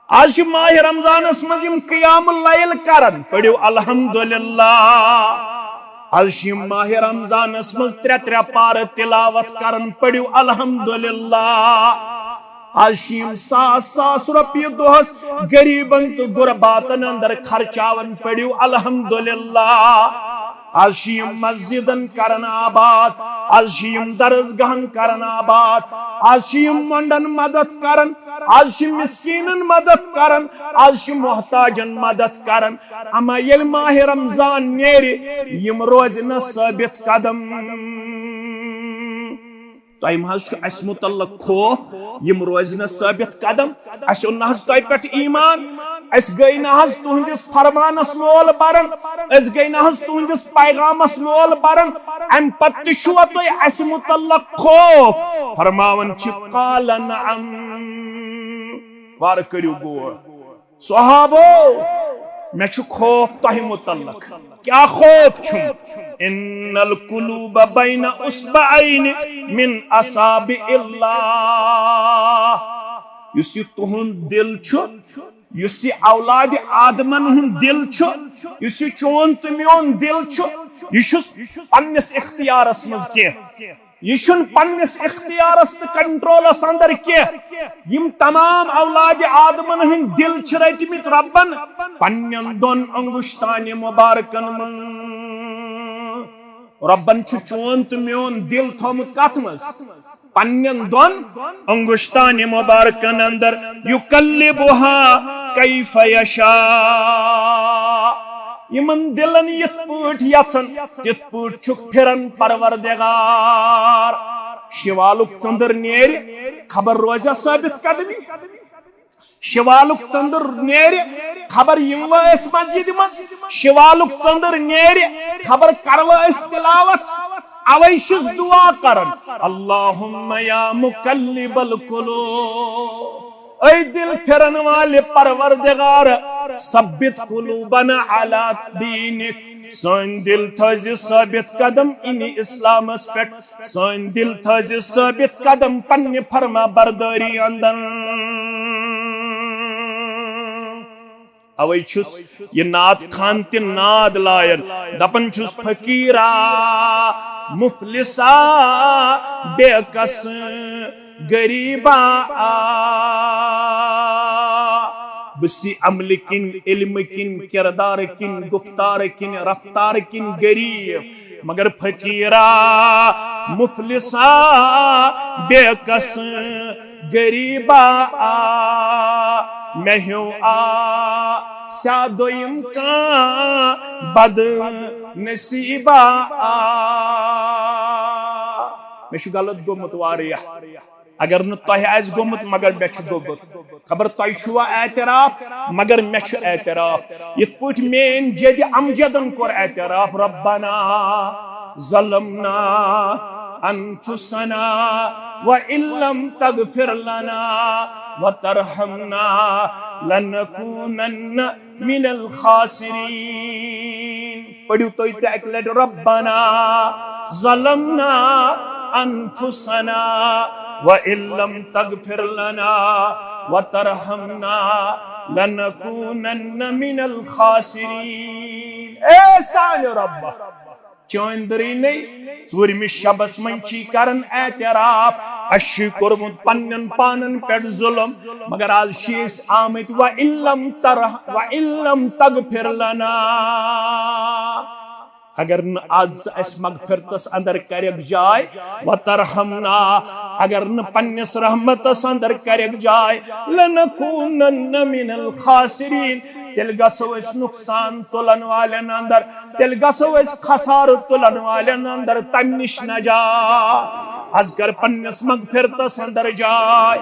आज माह रमजान मं क़ियामुल लैल कर पढ़ो अल्हम्दुलिल्लाह, आज माह रमजान मं 3 पार तिलावत कर पढ़ो अल्हम्दुलिल्लाह, आज 1,000 रुपये दोहस गरीबन तो गुरबातन अंदर खर्चावन पढ़ो अल्हम्दुलिल्लाह, आज मस्जिदन करन आबाद, आज दरसगहन करन आबाद, आज मंडन मदद करन, आज मिस्कीनन मदद करन, आज मोहताजन मदद करन। अमा ये माह रमजान नेरे यम रोज न साबित कदम, तुम अस मुतल्लक खौफ यम रोज न साबित कदम, अस तुह पे ईमान, अस गई न तुहदिस फरमानस लोल बरन, अस गई न तुहदिस पैगामस लोल बरन, अम पत्त तुह अस मुतल्लक खौफ फरमावन काल नअम वार करियो गोर सहाबो मे खौफ तुह मुतल्लक, क्या खौफ छुम इन्नल कुलूब बैन उसबअैन मिन असाबिल्लाह, युस तुहुंद दिल छु, युस औलाद आदमन हुंद दिल छु, युस चोन तो मोन दिल छु, यह पन्निस इख्तियारस मज कह, यह पन्निस इख्तियारस तो कंट्रोलस अंदर कह, यम तमाम औलाद आदमन हुंद दिल छु रटमित रब्बन पन्नन दोन अंगुश्तान मुबारकन मन, रब्बन छु चोन तो मोन दिल थोमुत कथ मज पन्नन दोन अंगुश्तान मुबारकन अंदर युकल्लिबुहा कैफ यशा, यमन दिलन यथ पट यसन तिथ पट छुक फिरन परवरदिगार। शिवालुक चंदर नेर खबर रोजा साबित कदमी, शिवालुक चंदर नेर खबर यमवा इस मस्जिद मज, शिवालुक चंदर नेर खबर करवा इस तिलावत, अवैशुस दुआ करन अल्लाहुम्मा या मुकल्लिबल कुलूब, ऐ दिल फिरन वाले परवरदिगार सब्बित कुलूबना अला दीनिक, सन दिल थज साबित कदम इनी इस्लामस पेट, सन दिल थज साबित कदम पन्ने फरमा बरदारी अंदर। अवै छुस ये नात खान ते नाद लायन दपन छुस फकीरा मुफलिसा बेकस गरीबा बसी अमल किन इल्म किन किरदार किन गुफ्तार किन रफ्तार किन गरीब मगर फकीरा मुफलिसा बेकस गरीबा महू सादोयम का बद नसीबा मे गलत गोमुत वारिया अगर न तह आस गोमुत मगर मे गोमुत खबर तह छुआ एतराफ मगर मे एतराफ यथ पठ मेन जद अमजदन कोर एतराफ रब्बना ज़लमना अनफुसना व इल्लम तगफिर लना व तरहमना लनकूनन्न मिनल खासिरीन। पढ़ो तो एक लट रब्बना ज़लमना अनफुसना व इल्लम तगफिर लना व तरहमना लनकूनन्न मिनल खासिरीन। ए सान रब्बा चंदरी नहीं चूरम शबस मन करन एतराफ अश कोर्मुत पन्न पानन पे जुल्म मगर आज शीस आमत व इल्लम तगफिर लना अगर न आज अस मगफिरतस अंदर करक जाय व तरहमना अगर न पन्नस रहमतस अंदर करक जाय लनकूनन्न मिनल खासिरीन तेल गसो इस नुकसान तुलन वाले अंदर तेल गसो इस खसार तुलन वाले अंदर तनिश न जा अजकर पन्नस मगफिरतस अंदर जाय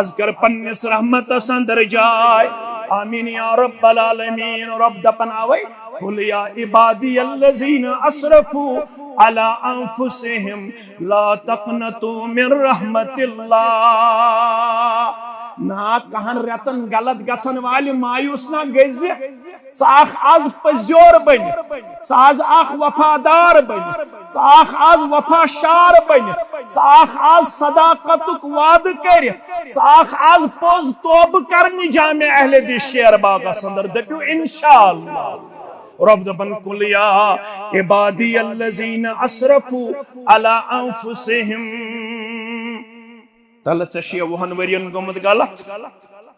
अजकर पन्नस रहमतस अंदर जाय आमीन या रब्बल आलमीन। रब दपन आवै कुल या इबादियल्लज़ीना असरफू अला अंफुसिहिम ला तक़नतू मिन रहमतिल्लाह। ना कहन रतन गलत गसन वाले मायूस ना गज साख आज पजोर बन साज आख वफादार बन साख आज वफाशार बन साख आज सदाकतुक वाद कर साख आज पोज तोब करनी जामे अहले दी शेर बागा संदर दपु इंशाअल्लाह। रब दबन कुल या इबादियल्लज़ीना असरफू अला अंफुसिहिम तल चशिया वहन वरियन गोमुत गलत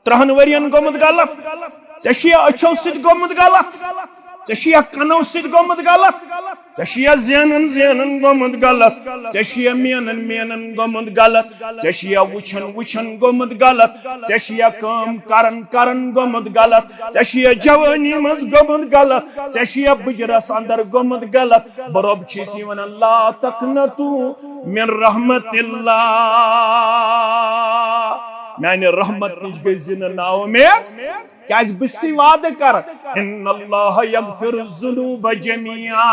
3 वरियन गोमुत गलत चशिया अच्छो सिद गोमुत गलत चशिया कनो सिद गोमुत गलत चशिया ज़ेनन ज़ेनन गोमुत गलत चशिया मेनन मेनन गोमुत गलत चशिया वुछन वुछन गोमुत गलत चशिया काम करन करन गोमुत गलत चशिया जवानी मज गोमुत गलत चशिया बुजरस अंदर गोमुत गलत बरब छिसी वन अल्लाह तकनतु मिन रहमतिल्लाह मैंने रहमत निज गजिन नाव में क्या बिस्सी वाद कर इन्नल्लाह यगफिरुज़्ज़ुनूब जमीआ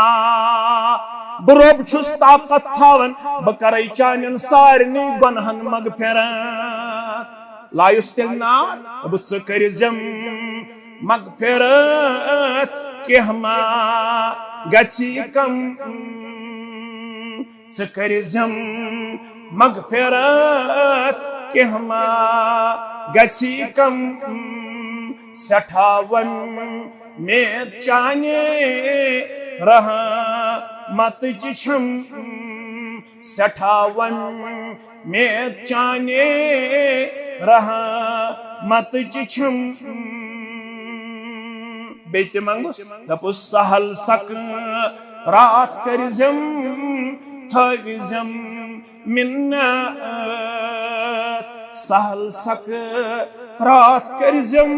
बरोब छुस ताकत थावन बकरै चानन सारनी गुनहन मगफिरत लायुस तिलना बस करिजम मगफिरत के हमा गछि कम सकरिजम मगफिरत के हमा गछि कम सठावन में चाने रहा मत चिछम सठावन में चाने रहा मत चिछम बेटे मंगुस दपुस सहल सक रात करिजम थविजम मिन्ना सहल सक रात करिजम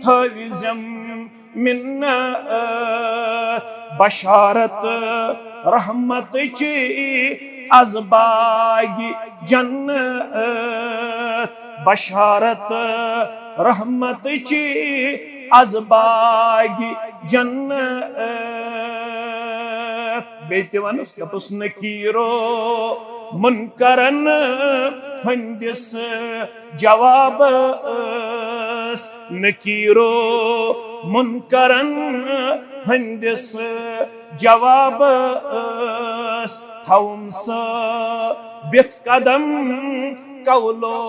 थविजम मिन्ना बशारत रहमत ची अज़बागी जन्नत बशारत रहमत ची अज़बागी जन्नत बेटे वनुस दपुस नकीरो मुनकरन हंदिस जवाब नकीरो मुनकरन हंदिस जवाब थौम्स बित कदम कौलो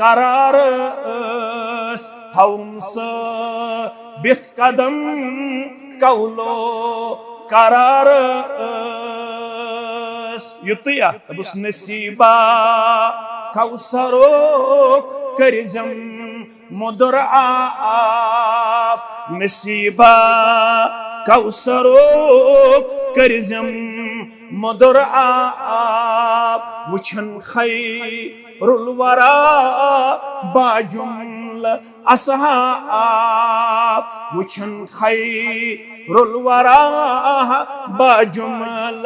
करार थौम बिथ कदम कौलो करार युतिया बस नसीबा कौसरो करजम मुदर आब नसीबा कौसरो करजम मुदर आब वुछन खैरुल वरा बाजुमल असहाब वुछन खैरुल वरा बाजुमल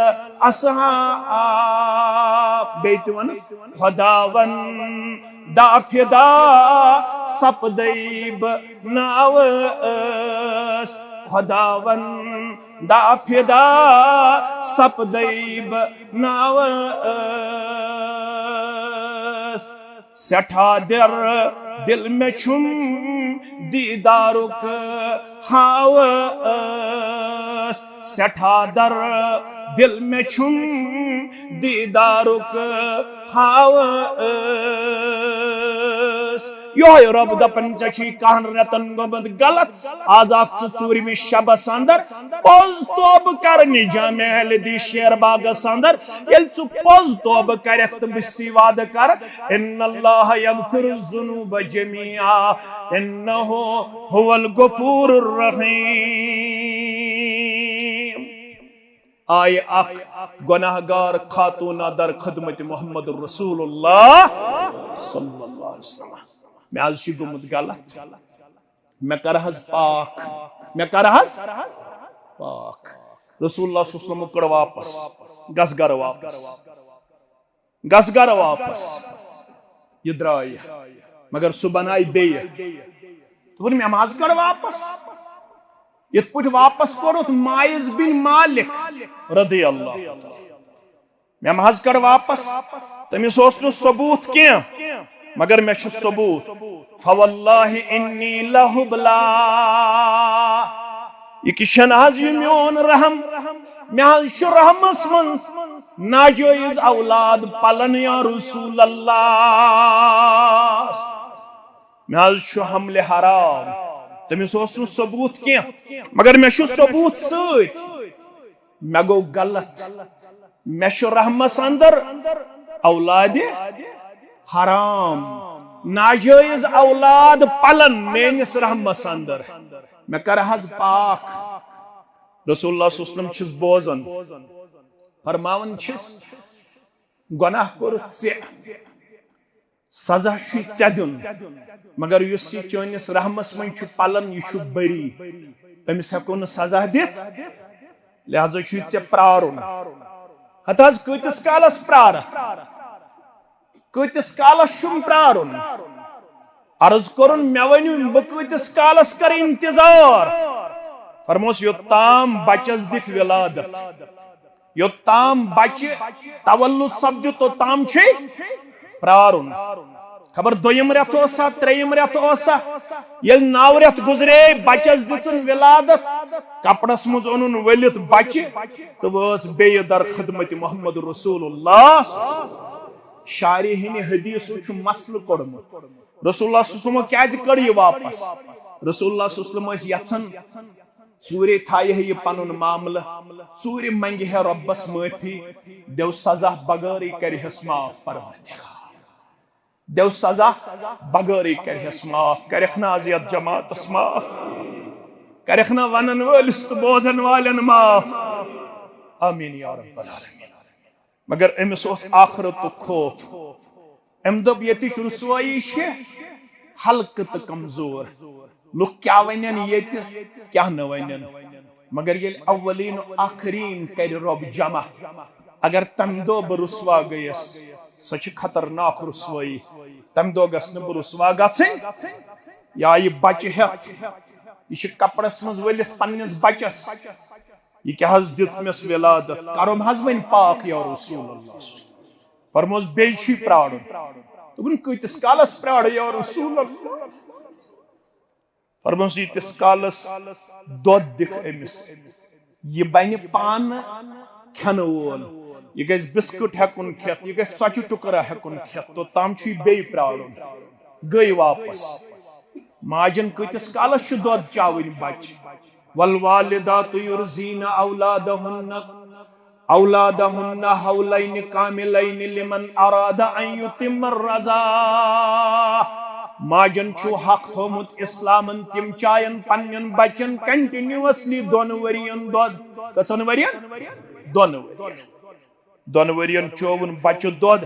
असहाब बेतवन खुदावन दाफिदा सपदैब नावस खुदावन दाफिदा सपदैब नावस सठा दिल में छुम दीदारुक हावस सठा दिल में छुम दीदारुक हावस योय रब दपन चची कहन रतन गोबद गलत आजाफ चूरमी शबस अंदर पोज तोब कर निजाम अहल दी शेरबाग अंदर यल चु पोज तोब करख त बिसी वाद कर इन्नल्लाह यगफिरु ज़ुनूब जमीआ इन्नहु हुवल गफूरुर रहीम। आय अख गुनाहगार खातूना दर खदमत मोहम्मद रसूलुल्लाह सल्लल्लाहु अलैहि वसल्लम मैं आज गुमुत गलत मैं करहज पाक मैं करहज पाक रसूलुल्लाह सल्लल्लाहु अलैहि वसल्लम कर वापस गस घर वापस ये द्राय मगर सुबनाई बे तो मैं नमाज कर वापस ये पुट वापस करो माइज बिन मालिक रदी अल्लाह मैं नमाज कर वापस तमिस सबूत क्या मगर मे सबूत फवल्लाहि इन्नी लहुबला यह मोन रहम मे रहमस मन नाजायज औलाद पलन या रसूल अल्लाह मे हमले हराम तमिस सबूत क्या मगर मे सबूत सत मे गो गलत मे रहमस अंदर औलाद हराम नाजायज औलाद पलन मेनिस रहमस अंदर मे कर पाक रसूलुल्लाह सल्लल्लाहु अलैहि वसल्लम छिस बोजन फरमावन छिस गुनाह कोर सजा छु दिन मगर युस चोनिस रहमस मन छु पलन यह बरी अमिस हेको न सजा दित लिहाजा छु प्रारुन हत कतिस कालस प्रार कतिस कालस छुम प्रारुन अर्ज करुन मे वनु बह कतिस कालस कर इंतजार फरमोस योत्ताम बचस दिख विलादत योत्ताम बचे तवल्लुद सपद तोत्ताम छे प्रारुन खबर दोयम रेत ओसा त्रेयम रेत ओसा ये 9 रेत गुजरे बचस दिचन विलादत कपड़स मज ओनुन वलित बचे तो वस बे दर खिदमत मोहम्मद रसूलुल्लाह शारी हिन हदीस मसल कोड़मुत रसूलुल्लाह सल्लल्लाहु अलैहि वसल्लम क्या कर वापस रसूलुल्लाह सल्लल्लाहु अलैहि वसल्लम चूरे थाय यह पनुन मामल चूरे मंगे है रब्बस माफी देव सजा बगैर करहस माफ परवरदिगार देव सजा बगैर करहस माफ करखना अजियत जमातस माफ करखना वनन वालिस तो बोधन वालन माफ आमीन या रब्बल आलमीन मगर अमिस आखरत तो खौफ अम दप ये रुसवाई हल्क तो कमजोर लुक क्या वन ये क्या न वन मगर ये अवलीन आखरीन कर रब जमा अगर तम दो बह रुसवा गयस सो खतरनाक रुसवाई तम दो गस न बह रुसवा गन या यह बच्चे हेत यह कपड़स मज वलित पन्निस बच्चस यह क्या दितमिस विलादत करो वन पाक या रसूलुल्लाह फरमोस बे प्राड़न दोपन कतिस कालस प्राड़ या रसूलुल्लाह फरमोस यीतिस कालस दोद दिख अमिस यह बन पान खन वोल यह गस बिस्कुट हेकुन खेत यह गस चचु टुकरा हेकुन खेत तो तम बे प्राड़न गई वापस माजन कतिस कालस दोद चावन बच वलवालिदातु युरजीना औलादहुन्ना हौलैन कामिलैन लिमन अरादा अन युतिम्म रज़ा। माजन छु हक थोमुत इस्लामन तिम चायन पन्नन बचन कंटिन्यूअसली दोन वरियन दोद कसन वरियन दोन वरियन चोवन बच्चो दोद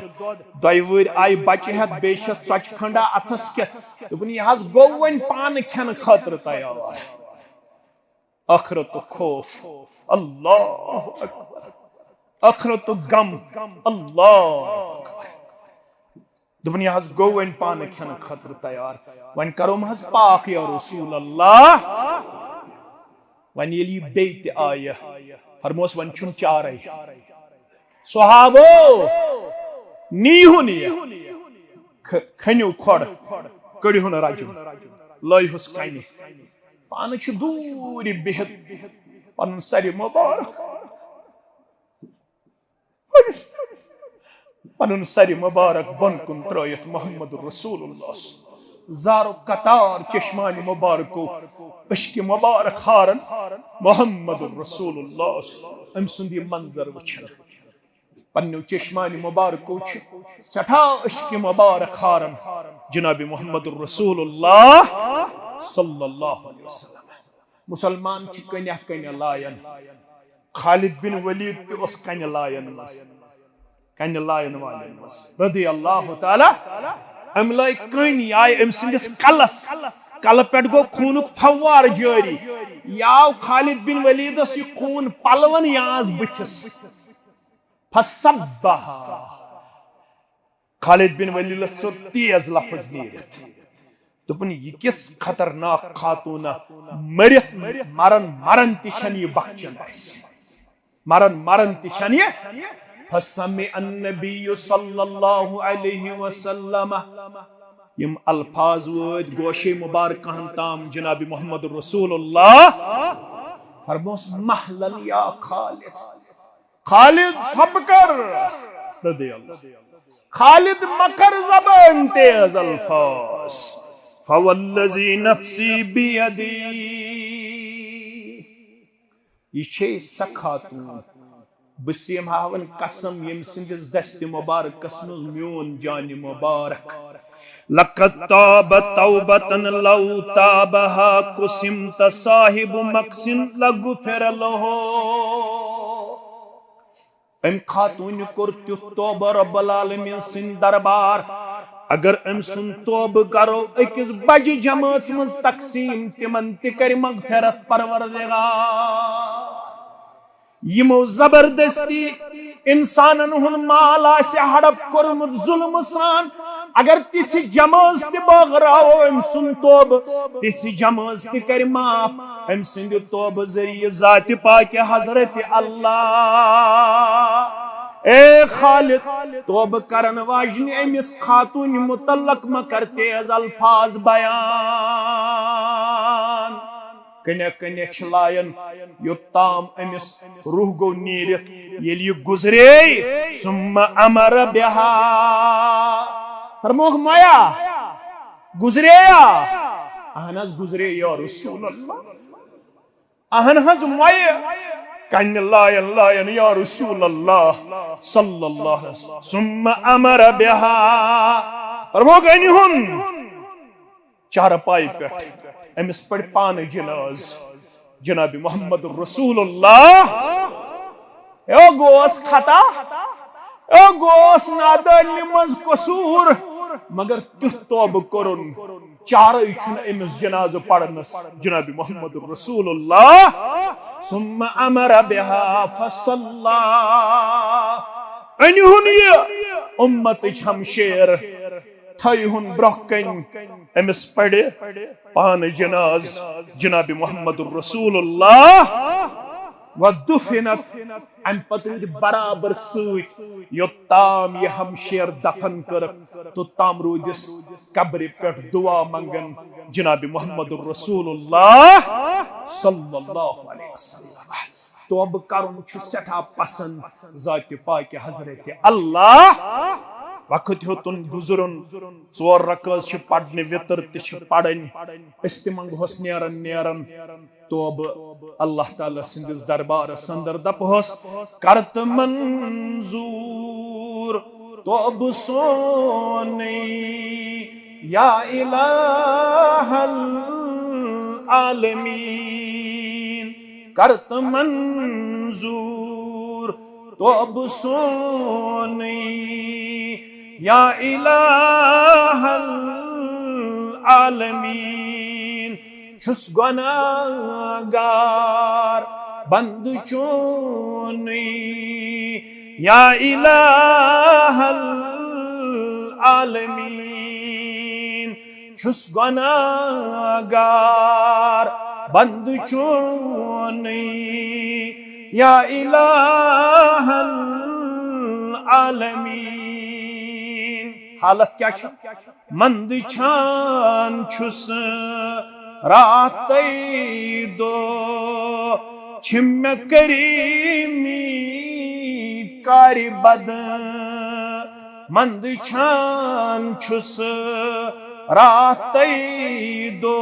दयवर आई बच्चे हत बेश चच खंडा अथस के दुपन यह गो वन पान खन खतर तैयार अखरत खौफ अल्लाह अकबर अखरत गम अल्लाह दुपन यह गो वन पान खन खतर तैयार वन करो महज पाक या रसूल अल्लाह वन ये बेत आय फरमोस वन छुन चार सहाबो नीहुन खन्यु खोड़ कड़िहुन राजुन लयहुस कानि पान छु दूर बिहत पन सरि मुबारक पन सरि मुबारक बन कुन त्रयत मोहम्मद रसूलुल्लाह जारो कतार चश्मानी मुबारक अश्क मुबारक हारन मोहम्मद रसूलुल्लाह अम सुंदी मंजर वचन पन्नु चश्मानी मुबारक सठा अश्क मुबारक हारन जनाब मोहम्मद रसूलुल्लाह सल्लल्लाहु अलैहि वसल्लम मुसलमान की कन्या कन्या लायन खालिद बिन वलीद ते उस कन्या लायन वाले रदी अल्लाह ताला अमलाई कन आय अम सिंदिस कलस कल पे गो खूनुक फवार जारी याव खालिद बिन वलीदस यह खून पलवन याज बुथिस फसब्बहा खालिद बिन वलीदस सो तेज लफ्ज नीरित दुपन यह किस खतरनाक खातूना मरित मरन तिशन यह बख्चन मरन तिशन यह फसमे अन्नबी सल्लल्लाहु अलैहि वसल्लम यम अल्फाज वद गोशे मुबारक ताम जनाब मोहम्मद रसूलुल्लाह फरमोस महलन या खालिद सबकर रदी अल्लाह खालिद मकर जबान तेज अल्फाज फवल्लजी नफ्सी बियदी ये सखातून बसीम हावन कसम यम सिंदिस दस्त मुबारक कसम म्योन जान मुबारक लक़द ताब तौबतन लौ ताबहा कुसिमत साहिब मक्सिन लगुफिर लहो अम खातून कोर त्युत तौबा रब्बुल आलमीन सिन दरबार अगर अम सुन तौब करो अकिस बज जमात मज तकसीम तिमन तिकर मगफिरत परवरदिगार यमो जबरदस्ती इंसानन हुन माल आसे हड़प कोरमुत जुल्म सान अगर तिसी जमात ति बगराओ अम सुन तौब तिसी जमात ति कर माफ अम सिंद तौब जरिए जात पाक हजरत अल्लाह ए खालिद तौब करन वाजनी अमिस खातून मुतल्लक मकर तेज अल्फाज बयान कन्या कन्या छलायन योत्ताम अमिस रूह गो नीरित येल यह गुजरे सुम्मा अमर बिहा फरमोह माया गुजरे अहनस गुजरे या रसूल अल्लाह अहनस माया कन्या लायन लायन या रसूल अल्लाह सल्लल्लाहु अलैहि वसल्लम सुम्मा अमर बिहा फरमोह कन्हुन चारपाई पे अमिस पड़ पान जनाज जनाब मोहम्मद रसूलुल्लाह ओ गोस खता ओ गोस नादानी मज कसूर मगर तुह तौब करुन चार अमिस जनाज पड़नस जनाब मोहम्मद रसूलुल्लाह सुम्मा अमर बिहा फसल्ला अनहुन ये उम्मत हमशेर थयुन ब्रकन अमिस पड़े पान जनाज जनाब मोहम्मद रसूलुल्लाह वदुफिनत अम पतर बराबर सूत योत्ताम ये हमशेर दफन कर तो ताम रोदिस कब्र पे दुआ मंगन जनाब मोहम्मद रसूलुल्लाह सल्लल्लाहु अलैहि वसल्लम तौब करुन छु सठा पसंद जात पाक हजरत अल्लाह वक्त होतुन गुजरुन 4 रकात छ पढ़ने वितर तिश पढ़न इस्तिमंगोस नेरन तोब अल्लाह ताला सिंदिस दरबार अंदर दपहस करत मंजूर तोब सोने या इलाहल आलमीन करत मंजूर तोब सोने या इलाहल आलमीन छुस गुनाहगार बंद चोनी या इलाहल आलमीन छुस गुनाहगार बंद चोनी या इलाहल आलमीन हालत क्या छ मंद छान छुस रात दो छिम करीमी कारी बद मंद छान छुस रात दो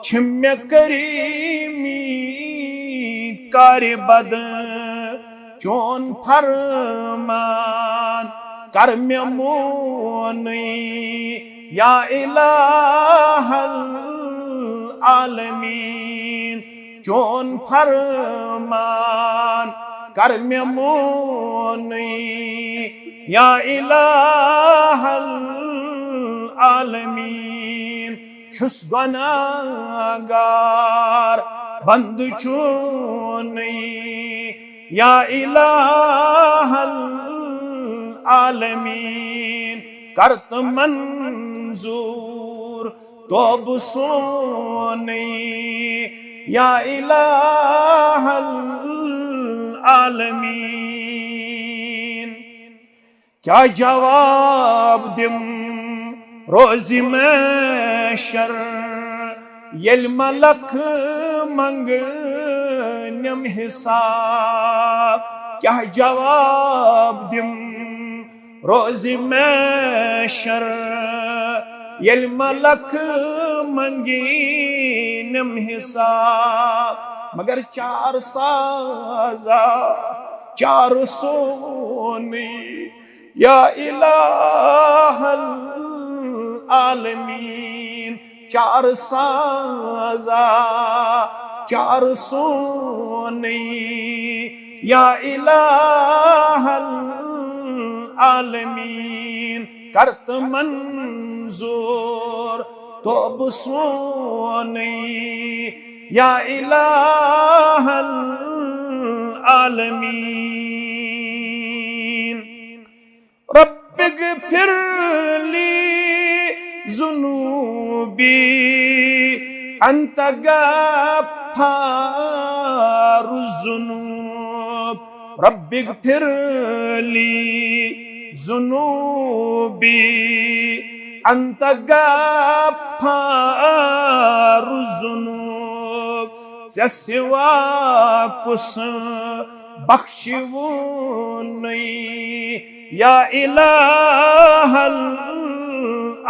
छिम करीमी कारी बद चोन फरमान कर मे मोनी या इलाहल आलमीन चोन फरमान कर मे मोनी या इलाहल आलमीन छुस गुनाहगार बंद चोनी या इलाहल आलमीन करत मंजूर तोब सोने या इलाहल आलमीन क्या जवाब दिम रोज़ी महशर यल मलक मंगनम हिसाब क्या जवाब दिम रोज़ी महशर यल मलक मंगनम हिसाब मगर 4 साजा 4 सोने या इलाहल आलमीन 4 साजा 4 सोने या इलाहल आलमीन करत मंजूर तोब सोने या इलाहल आलमीन रब्बिगफिर ली ज़ुनूबी अंत गफ्फारुज़्ज़ुनूब रब्बिगफिर ली ज़ुनूबी अंत गफ्फारुज़्ज़ुनूब से सिवा कुछ बख्शिवो नहीं या इलाहल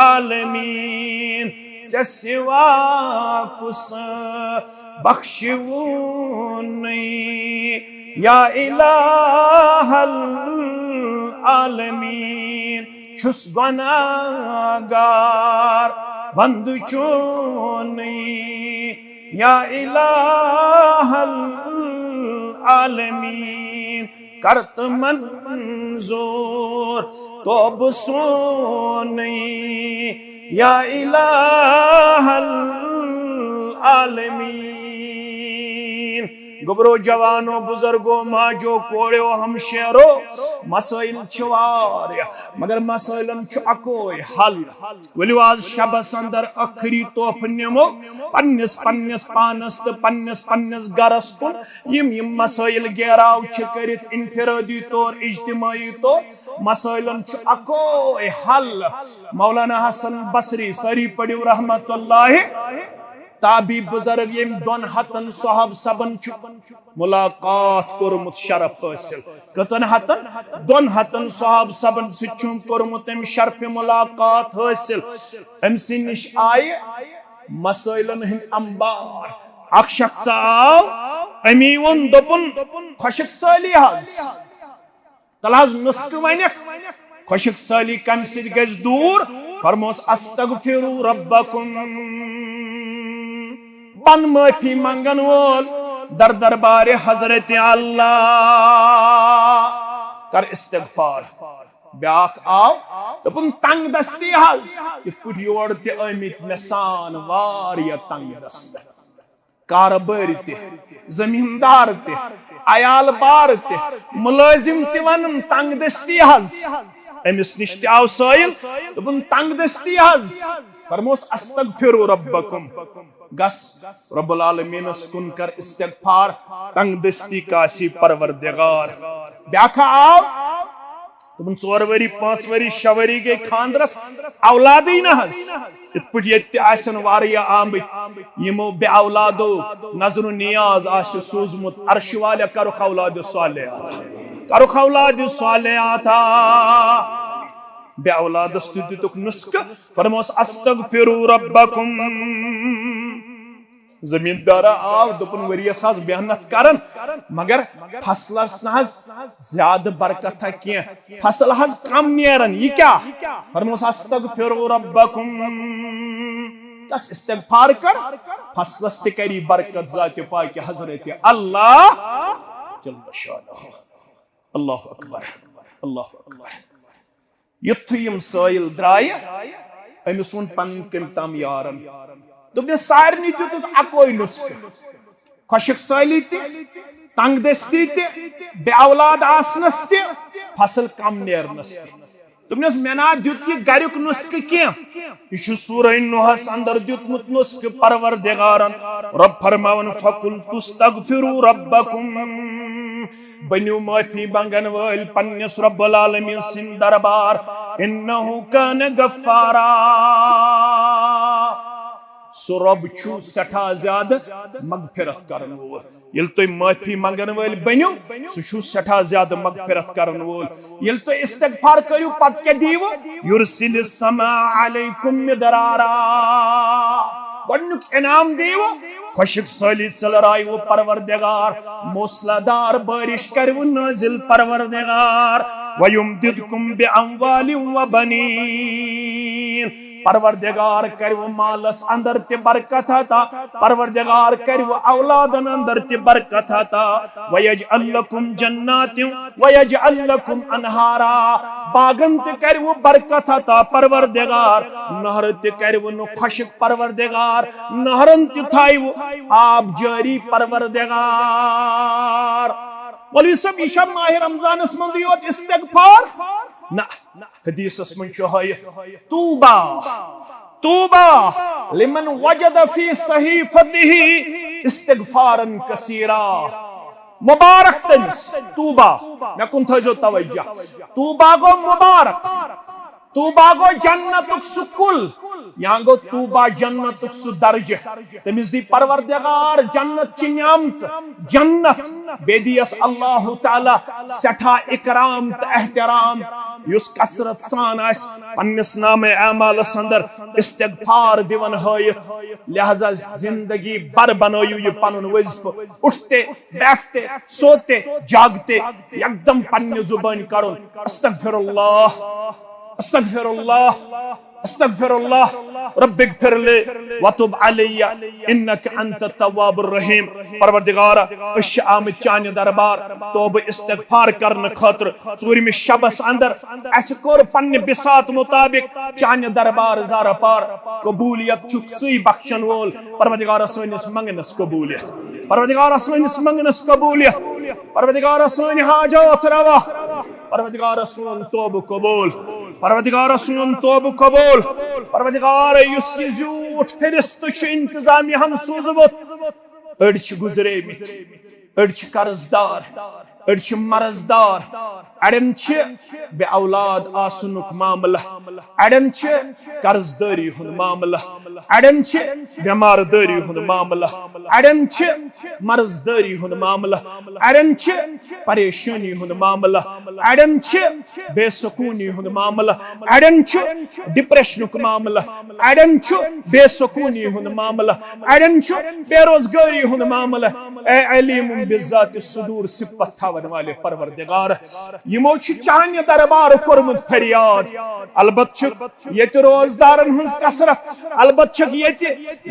आलमीन से सिवा कुछ बख्शिवो नहीं या इलाहल आलमीन छुस गुनाहगार बंद चोनी या इलाहल आलमीन करत मंजूर तोब सोने या इलाहल आलमीन गोबरो जवानो बुजुर्गो माजो कोड़ो हम शेरो मसाइल छवार मगर मसाइलन छ अकोय हल वलियो आज शबस अंदर आखरी तोफ निमो पन्नस पन्नस पानस तो पन्नस गरस कुन यम मसाइल गेराव छ करित इनफिरादी तौर इज्तिमाई तौर मसाइलन छ अकोय हल मौलाना हसन बसरी सरी पड़ियो रहमतुल्लाह ताबी बुजुर्ग यम 200 साहब सबन मुलाकात कोरमुत शरफ हासिल कचन हतन 200 साहब सबन सुम कोरमुत शरफ मुलाकात हासिल अमि निश आय मसैलन हिंद अंबार अख शख्स आव अमी वोन दोपुन खुशक साली हज तल हज नुस्क वनख खुशक साली कम सि गज दूर फरमोस अस्तगफिरु रब्बकुम बन माफी मंगन वोल दर दरबार हजरत अल्लाह कर इस्तिगफार ब्याख आव दोपुन तंग दस्ती हज इथ योर ते अमित मे सान वारिया तंग दस्त कारबार ते जमींदार ते अयाल बार ते मुलाजिम ते वन तंग दस्ती हज अमिस निश ते आव साइल दोपुन तंग दस्ती हज फरमोस अस्तगफिरु रब्बकुम गस रब्बुल आलमीनस कुन कर इस्तिगफार तंग दस्ती कासी परवरदिगार ब्याखा आव तुम 4 वरी 5 वरी 6 वरी गई खानदरस औलाद ही न हस इत पट ये आसन वारिया आमत यमो बे औलादो नजर नियाज आश सोजमुत अर्श वाले करो औलाद सालिहात बे औलाद दितुक नुस्क फरमोस अस्तगफिरु रब्बकुम जमींदार आव दोपन वरियस हज मेहनत करन मगर फसलस नहज ज्यादा बरकत क्या फसल हज कम नेरन ये क्या फरमोस अस्तगफिरु रब्बकुम कस इस्तिगफार कर फसलस ते करी बरकत जात पाक हजरत अल्लाह जल्ल शानहु अल्लाहु अकबर युथ यम साइल द्राय अमिस वोन पन कम यारन दोपन सारनी दितुत अकोई नुस्क खुशक साली ते तंग दस्ती ते बे औलाद आसनस ते फसल कम नेरनस ते दोपनस मेना दित ये गरुक नुस्क क्या यह सूरह नूहस अंदर दितमुत नुस्क परवरदिगारन रब फरमावन फकुल तुस्तगफिरु रब्बकुम बन्यु माफी मंगन वल पन्नस रब्बुल आलमीन सिन दरबार इन्नहु कान गफ्फारा सो रब छु सठा ज्यादा मगफिरत करन वोल यल तो माफी मंगन वल बन्यु सु छु सठा ज्यादा मगफिरत करन वोल यल तो इस्तिगफार करियो पत के दीवो युरसिलिस समा अलैकुम मिदरारा गन्नुक इनाम दीवो खुशक साली चलराय वो परवरदिगार मूसलाधार बारिश कर वो नाजिल परवरदिगार वयुमदिदकुम बिअमवालिन व बनीन परवरदिगार कर वो मालस अंदर ते बरकत अता परवरदिगार कर वो औलादन अंदर ते बरकत अता वयजअल लकुम जन्नातिन वयजअल लकुम अनहारा बागन ते कर वो बरकत अता परवरदिगार नहर ते कर वो खुशक परवरदिगार नहरन ते थाई वो आब जारी परवरदिगार बोली सब ईशा माह रमजान मंद योत इस्तिगफार ना हदीस मन है तूबा तूबा लिमन वजद फी सहीफतिही इस्तिगफारन कसीरा मुबारक तमिस तूबा मैं कुन थजो तवज्जो तूबा गो मुबारक तूबा गो जन्नतुक सुकुल यहाँ गो तूबा जन्नतुक सु दर्ज तमिस दी परवरदिगार जन्नत ची न्यामत जन्नत बेदियस अल्लाह ताला सठा इकराम त एहतराम युस कसरत सान आस पन्निस नामे अमाल अंदर इस्तिगफार दिवन हयत लिहाजा जिंदगी बर बनयु ये पनुन वजीफ उठते बैठते सोते जागते एकदम पन्ने जुबान करुन अस्तगफिरुल्लाह अस्तगफिरुल्लाह अस्तगफिरुल्लाह रब्बिगफिरली वतुब अलैया इन्नक अंतत तव्वाबुर रहीम परवरदिगार अश आम चान दरबार तौबा इस्तिगफार करन खातिर चूरम शबस अंदर अस कोर पन्ने बिसात मुताबिक चान दरबार जार पार कबूलियत चुक्सई बख्शन वोल परवरदिगार सोनिस मंगनस कबूलियत परवरदिगार सोनिस मंगनस कबूलियत परवरदिगार सोनि हाजत रवा परवरदिगार सोन तौबा कबूल परवरदिगार सोन तौबा कबूल परवरदिगार युस ये झूठ फिरिस्त इंतजामी हम सोजबत अड़ गुजरेमित अड़ कर्जदार अड़ मरजदार, अड़न बे औलाद आसनुक मामला, अड़न कर्जदारी हुंद मामला, अड़न बेमारदारी हुंद मामला, अड़न मरजदारी हुंद मामला, अड़न परेशानी हुंद मामला, अड़न बेसकूनी हुंद मामला, अड़न डिप्रेशनुक मामला, अड़न बेसकूनी हुंद मामला, अड़न बेरोजगारी हुंद मामला। ए अलीम बिज़ात सुदूर सिफत थावन वाले परवरदिगार, यमो चान्य दरबार कोरमुत फरियाद। अलबत ये रोजदारन हंस कसरत, अलबत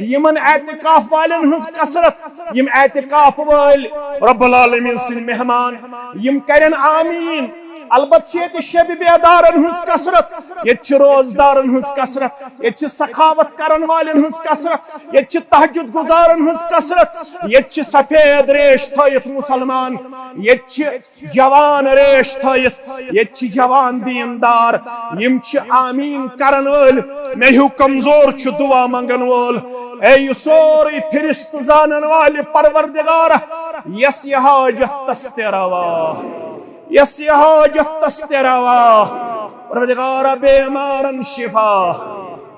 यमन एतिकाफ वालन हंस कसरत, यम एतिकाफ वाल रब्बुल आलमीन सिन मेहमान यम करन आमीन। अलबत शब बेदारन हंस कसरत, ये रोजदारन हंस कसरत, ये सखावत करन वालन हंस कसरत, ये तहज्जुद गुजारन हंस कसरत, ये सफेद रेश थयत मुसलमान, ये जवान रेश थयत, ये जवान दीनदार, यम आमीन करन वल, मे हूँ कमजोर दुआ मंगन वोल। ए सोरी फिरिस्त जानन वाले परवरदिगार, यस हाजत तस्तेरवा, यस हाजत तस्तेरवा। परवरदिगार बेमारन शिफा,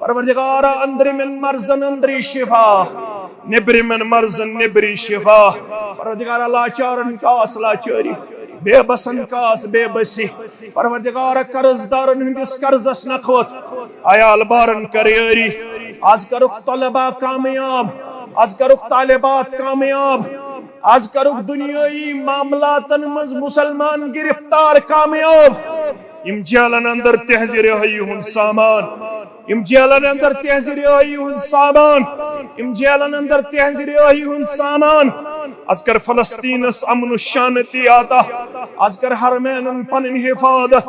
परवरदिगार अंदर min मर्जन अंदरी शिफा, निबरी min मर्जन निबरी शिफा। परवरदिगार लाचारन कास लाचारी, बेबसन कास बेबसी। परवरदिगार कर्जदारन हंदिस कर्जस नखवत, आयाल बारन करियरी। आज करुक तलबा कामयाब, आज करुक तालिबात कामयाब, आज करुक दुनियाई मामलातन मज मुसलमान गिरफ्तार कामयाब। इम जेलन अंदर तहजीर हुन सामान, इम जेलन अंदर तहजीर हुन सामान, इम जेलन अंदर तहजीर हुन सामान। आज कर फलस्तीनस अमन शांति आता, आज कर हरमैनन पन हिफाजत,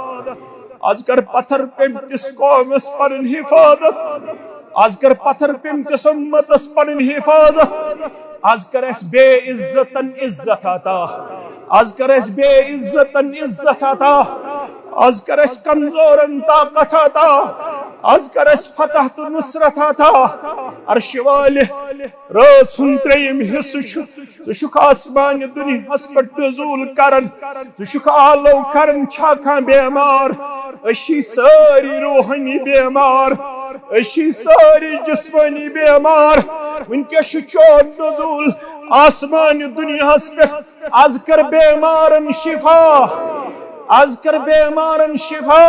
आज कर पत्थर पेमतिस कौमस पन हिफाजत, आज कर पत्थर पेमतिस उम्मतस पन हिफाजत। आज कर बे इज्जतन इज्जत आता, आज कर बे इज्जतन इज्जत आता, आज कर कमजोरन ताकत आता, आज कर फतह तो नुसरत आता। अर्श वाले रोज सुन त्रेयम हिस्सुक आसमान दुनियास पे नज़ूल करन, आलो करन छाका बेमार, अशी सारी रूहानी बेमार, अशी सारी जिस्मानी बेमार। वनकस चोद नज़ूल आसमान दुनियास पे, आज कर बेमारन शिफा, आज कर बेमारन शिफा।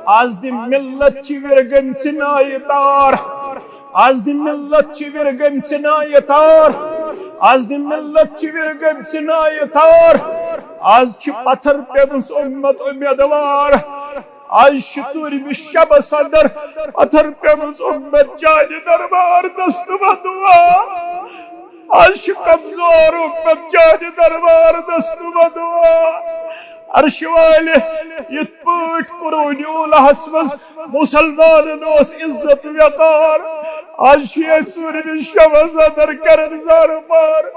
आज दि मिल्लत ची विरगन सिनाय तार, आज दि मिल्लत ची विरगन सिनाय तार, आज दि मिल्लत ची विरगन सिनाय तार। आज ची पत्थर पे उम्मत उम्मीदवार, आज चूरम शब सदर पत्थर पे उम्मत जाने दरबार दस्तुमा दुआ। आज कमजोर उम्मत जाने दरबार दस्तुमा दुआ। अर्श वाले यथ पट कुरूस मज मुसलमान इज्जत वकार, आज चूरम शब सदर कर पार।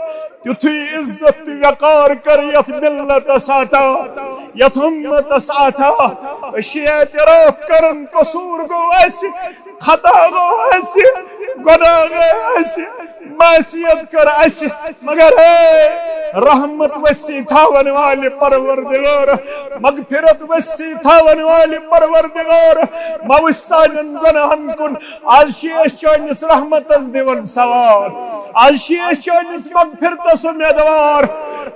युथु इज्जत वकार कर यथ मिल्लतस आता, यथ उम्मतस आता। एतराफ करन कसूर गो ऐसे, खता गो ऐसे, गुनाह गो ऐसे, मासियत कर ऐसे, मगर रहमत वसी थावन वाले परवरदिगार, मगफिरत वसी थावन वाले परवरदिगार, मवसानन गुनाहन कुन आज चानिस रहमतस दिवन सवाल, आज चानिस मगफिरतस उम्मीदवार।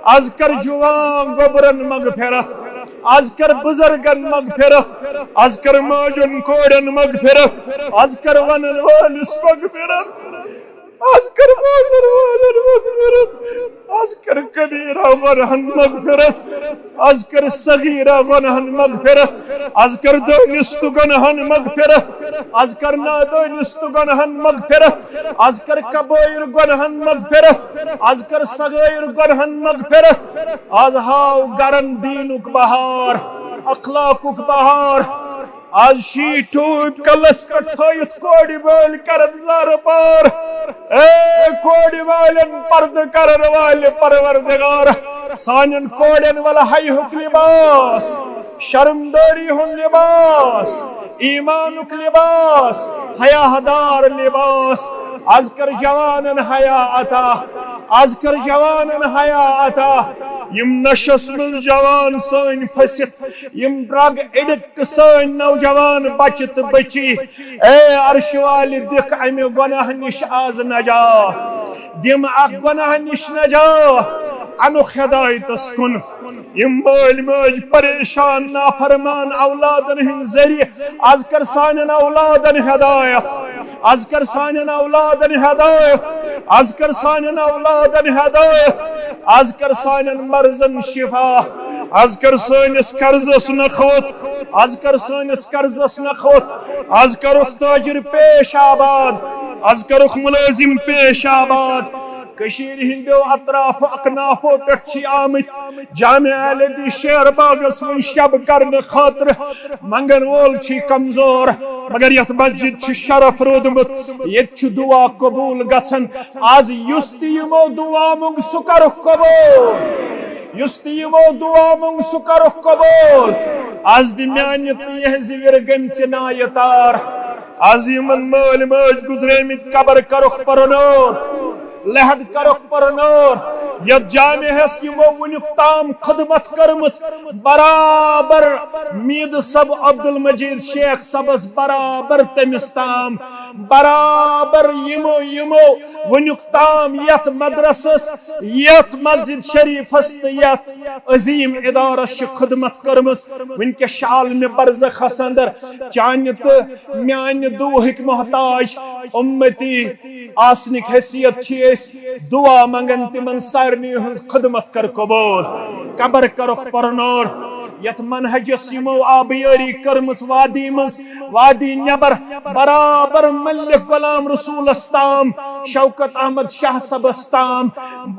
आज कर जुवान गोबरन मगफिरत, आज कर बुजुर्गन मगफिरत, आज कर माजन कोड़न मगफिरत, आज कर वनन वालिस मगफिरत, आज कर माजन वालन मगफिरत, आज कर कबीरा गुनाहन मगफिरत, आज कर सगीरा गुनाहन मगफिरत, आज कर दानिस्त गुनाहन मगफिरत, आज कर नादानिस्त गुनाहन मगफिरत, आज कर कबाइर गुनाहन मगफिरत, आज कर सगाइर गुनाहन मगफिरत। आज हाव गरन दीनुक बहार, अखलाकुक बहार। आज शीटू कलस पे थयत कोड़ी बाल करन जार पार। ए कोड़ी बालन पर्द करन वाले परवरदिगार, सानन कोड़न वाला हाय हुक लिबास, शर्मदारी हुन लिबास, ईमानुक लिबास, हयादार लिबास। आज कर जवानन हया अता, आज कर जवानन हया अता, यम नशस मन जवान सन फसित यम ड्रग एडिक्ट सन नौजवान बचत बची ए अर्श वाले दिख अमे गुनाह निश आज नजात दिम अख गुनाह निश नजात अनुख हिदायतस कुन यम माल माज परेशान नाफरमान औलादन हिंद जरिए आज कर सानन औलादन हिदायत आज कर सानन औलादन हिदायत आज कर सानन औलादन हिदायत आज कर सानन मर्जन शिफा आज कर सानिस कर्जस नखोत आज कर सानिस कर्जस नखोत आज करुख ताजिर पेश आबाद आज करुख मुलाजिम पेश आबाद कशीर हिंदो अतराफ अकनाफो पे आमित जामिया अहले शेर बागस में शब करने खातिर मंगन वोल कमजोर मगर यथ मस्जिद शरफ रोदमुत ये दुआ कबूल गसन आज युस्ति यमो दुआ मुंग सुकर कबूल युस्ति यमो दुआ मुंग सुकर कबूल आज दि म्यान यहज विरगन नायतार आज यमन माल माज गुजरेमित कबर करुख परनोर लहद करुख परनोर यह जामिहस यमो वुनुक ताम खदमत करमस बराबर मीद सब अब्दुल मजीद शेख सबस बराबर तमिस ताम बराबर यमो यमो वुनुक ताम यथ मदरसस यथ मस्जिद शरीफस यथ अजीम इदारस खदमत करमस वनके शाल में बरज़खस अंदर चान तो म्यान दुहिक मोहताज उम्मती आसनिक हैसियत दुआ मंगन तिमन सारनी खदमत कर कबूल कबर करुख परनोर यथ मनहजस यमो आबियारी करमस वादी मस वादी नबर बराबर मलिक गुलाम रसूल अस्ताम शौकत अहमद शाह सबस्ताम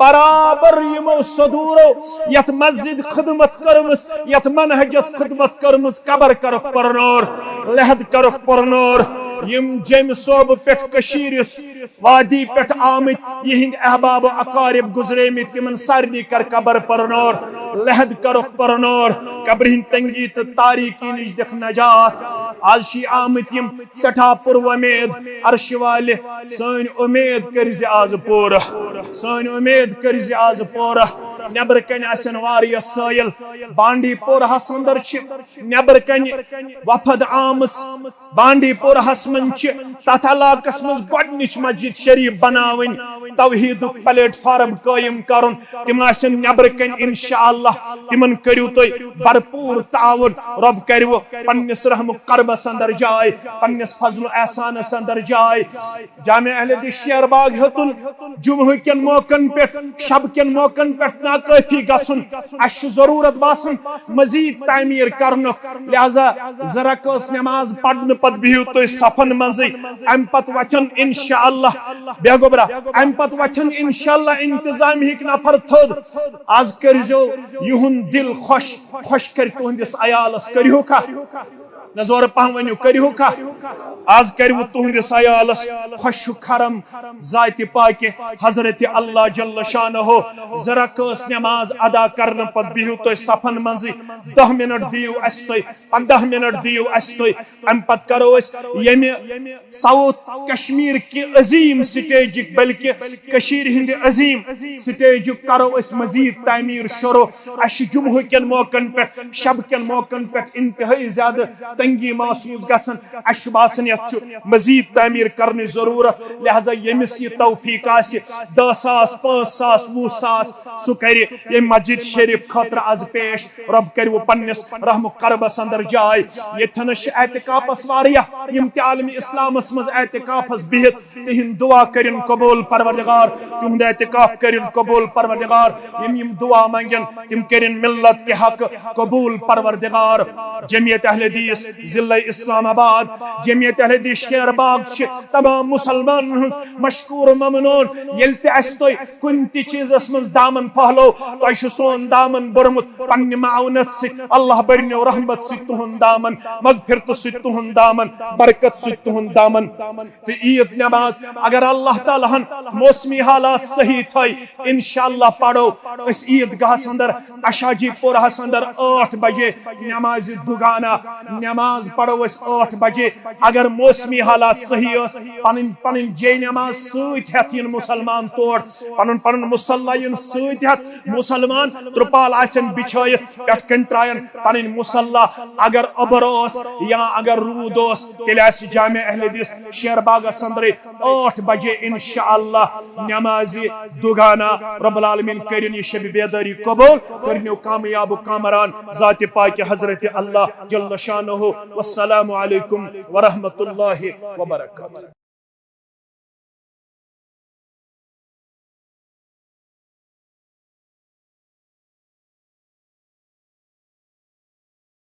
बराबर यमो सदूरो यथ मस्जिद खदमत करमस यथ मनहजस खदमत करमस कबर करुख परनोर लहद करुख परनोर यम जम सोब पेट कशीरिस वादी पेट आमित यहिंद अहबाब अकारिब गुजरेमित तिमन सारनी कर कबर परनोर लहद करुख परनोर कब्रहिन तंगी तो तारीकी निश दिख नजात आज शी आमित यम सठा पुर उमेद अर्श वाले सन उमेद कर आज पूरा सन उमेद कर आज पूरा नबर कन आसन वारिया सायल बांडीपुर हसंदर नबर कन वफद आमस बांडीपुर हसमन तथ इलाकस मज गोडनिच मस्जिद शरीफ बनावन तौहीद प्लेटफार्म कायम करन तिम आसन नबर कन इंशाअल्लाह तिमन करियो तुय भरपूर ताउन रब करियो पन्निस रहम करबस अंदर जाय पन्निस फजल एहसान अंदर जाय जामिया अहले शेर बाग हतुन जुम्ह कन मौकन पे शब कन मौकन पे काफी गसन अश जरूरत बासन मजीद तामीर करन लिहाजा जरा कस नमाज पढ़न पत बिहु तो सफन मजी अम पत वचन इंशाअल्लाह बेगोबरा अम पत वचन इंशाअल्लाह इंतजाम हिक नफर थोद आज करजो युहुन दिल खुश खुश कर तुहंदिस अयालस करियो का नजोर पह वनु करियो का आज करियो तुहंदिस अयालस खुश खरम जात पाके हजरत अल्लाह जल्ल शान हो जरा कस नमाज अदा करन पत बिहु तो सफन मंजी 10 मिनट दियो अस तो 15 मिनट दियो अस तो अम पत करो अस यमे साउथ कश्मीर के अजीम स्टेज बल्कि कशीर हिंद अजीम स्टेज करो अस मजीद तामीर शुरू अश जुम्ह कन मौकन पे शब कन मौकन पे इंतहाई ज्यादा तंगी महसूस गसन अश बासन मजीद तामीर करने जरूरत लिहाजा यमिस ये तौफीक आसि 10,000 5,000 20,000 सु कर ये मस्जिद शरीफ खतर आज पेश रब कर पन्निस रहम करबस अंदर जाय यथन एतिकाफस वारिया यम ते आलमी इस्लामस मज एतिकाफस बिहित तिहिन दुआ करिन कबूल परवरदिगार तुहंद एतिकाफ करिन कबूल परवरदिगार यम दुआ मंगन तिम करिन मिल्लत के हक कबूल परवरदिगार जमियत अहले हदीस जिला इस्लामाबाद जमियत अहले हदीस शेरबाग तमाम मुसलमान मशकूर ममनून यल्ते अस्तोय कुंति चीजस मज दामन पहलो तो सोन दामन बरमुत पन्नि माउनत से अल्लाह बरनो रहमत से तुहन दामन मगफिरत से तुहन दामन बरकत से तुहन दामन तो ईद नमाज अगर अल्लाह ताला हन मौसमी हालात सही थई इंशाअल्लाह पढ़ो इस ईदगाह अंदर अशाजी पुर अंदर 8 बजे नमाज दुगाना नमाज पढ़ो 8 बजे अगर मौसमी हालात सही पन पन जय नमाज सत मुसलमान तोड़ पन पन मुसल्ला सत मुसलमान त्रुपाल आसन बिछायत पे कन त्रायन पन मुसल्ला अगर अबर या अगर रूद तेल जामे अहले हदीस शेरबाग अंदर 8 बजे इंशाअल्लाह नमाज दुगाना रब्बुल आलमीन करिन ये शब बेदारी कबूल करनो कामयाब कामरान ज़ात पाक हजरत अल्लाह जल्ल शानहु वस्सलामु अलैकुम व रहमतुल्लाहि व बरकातहू।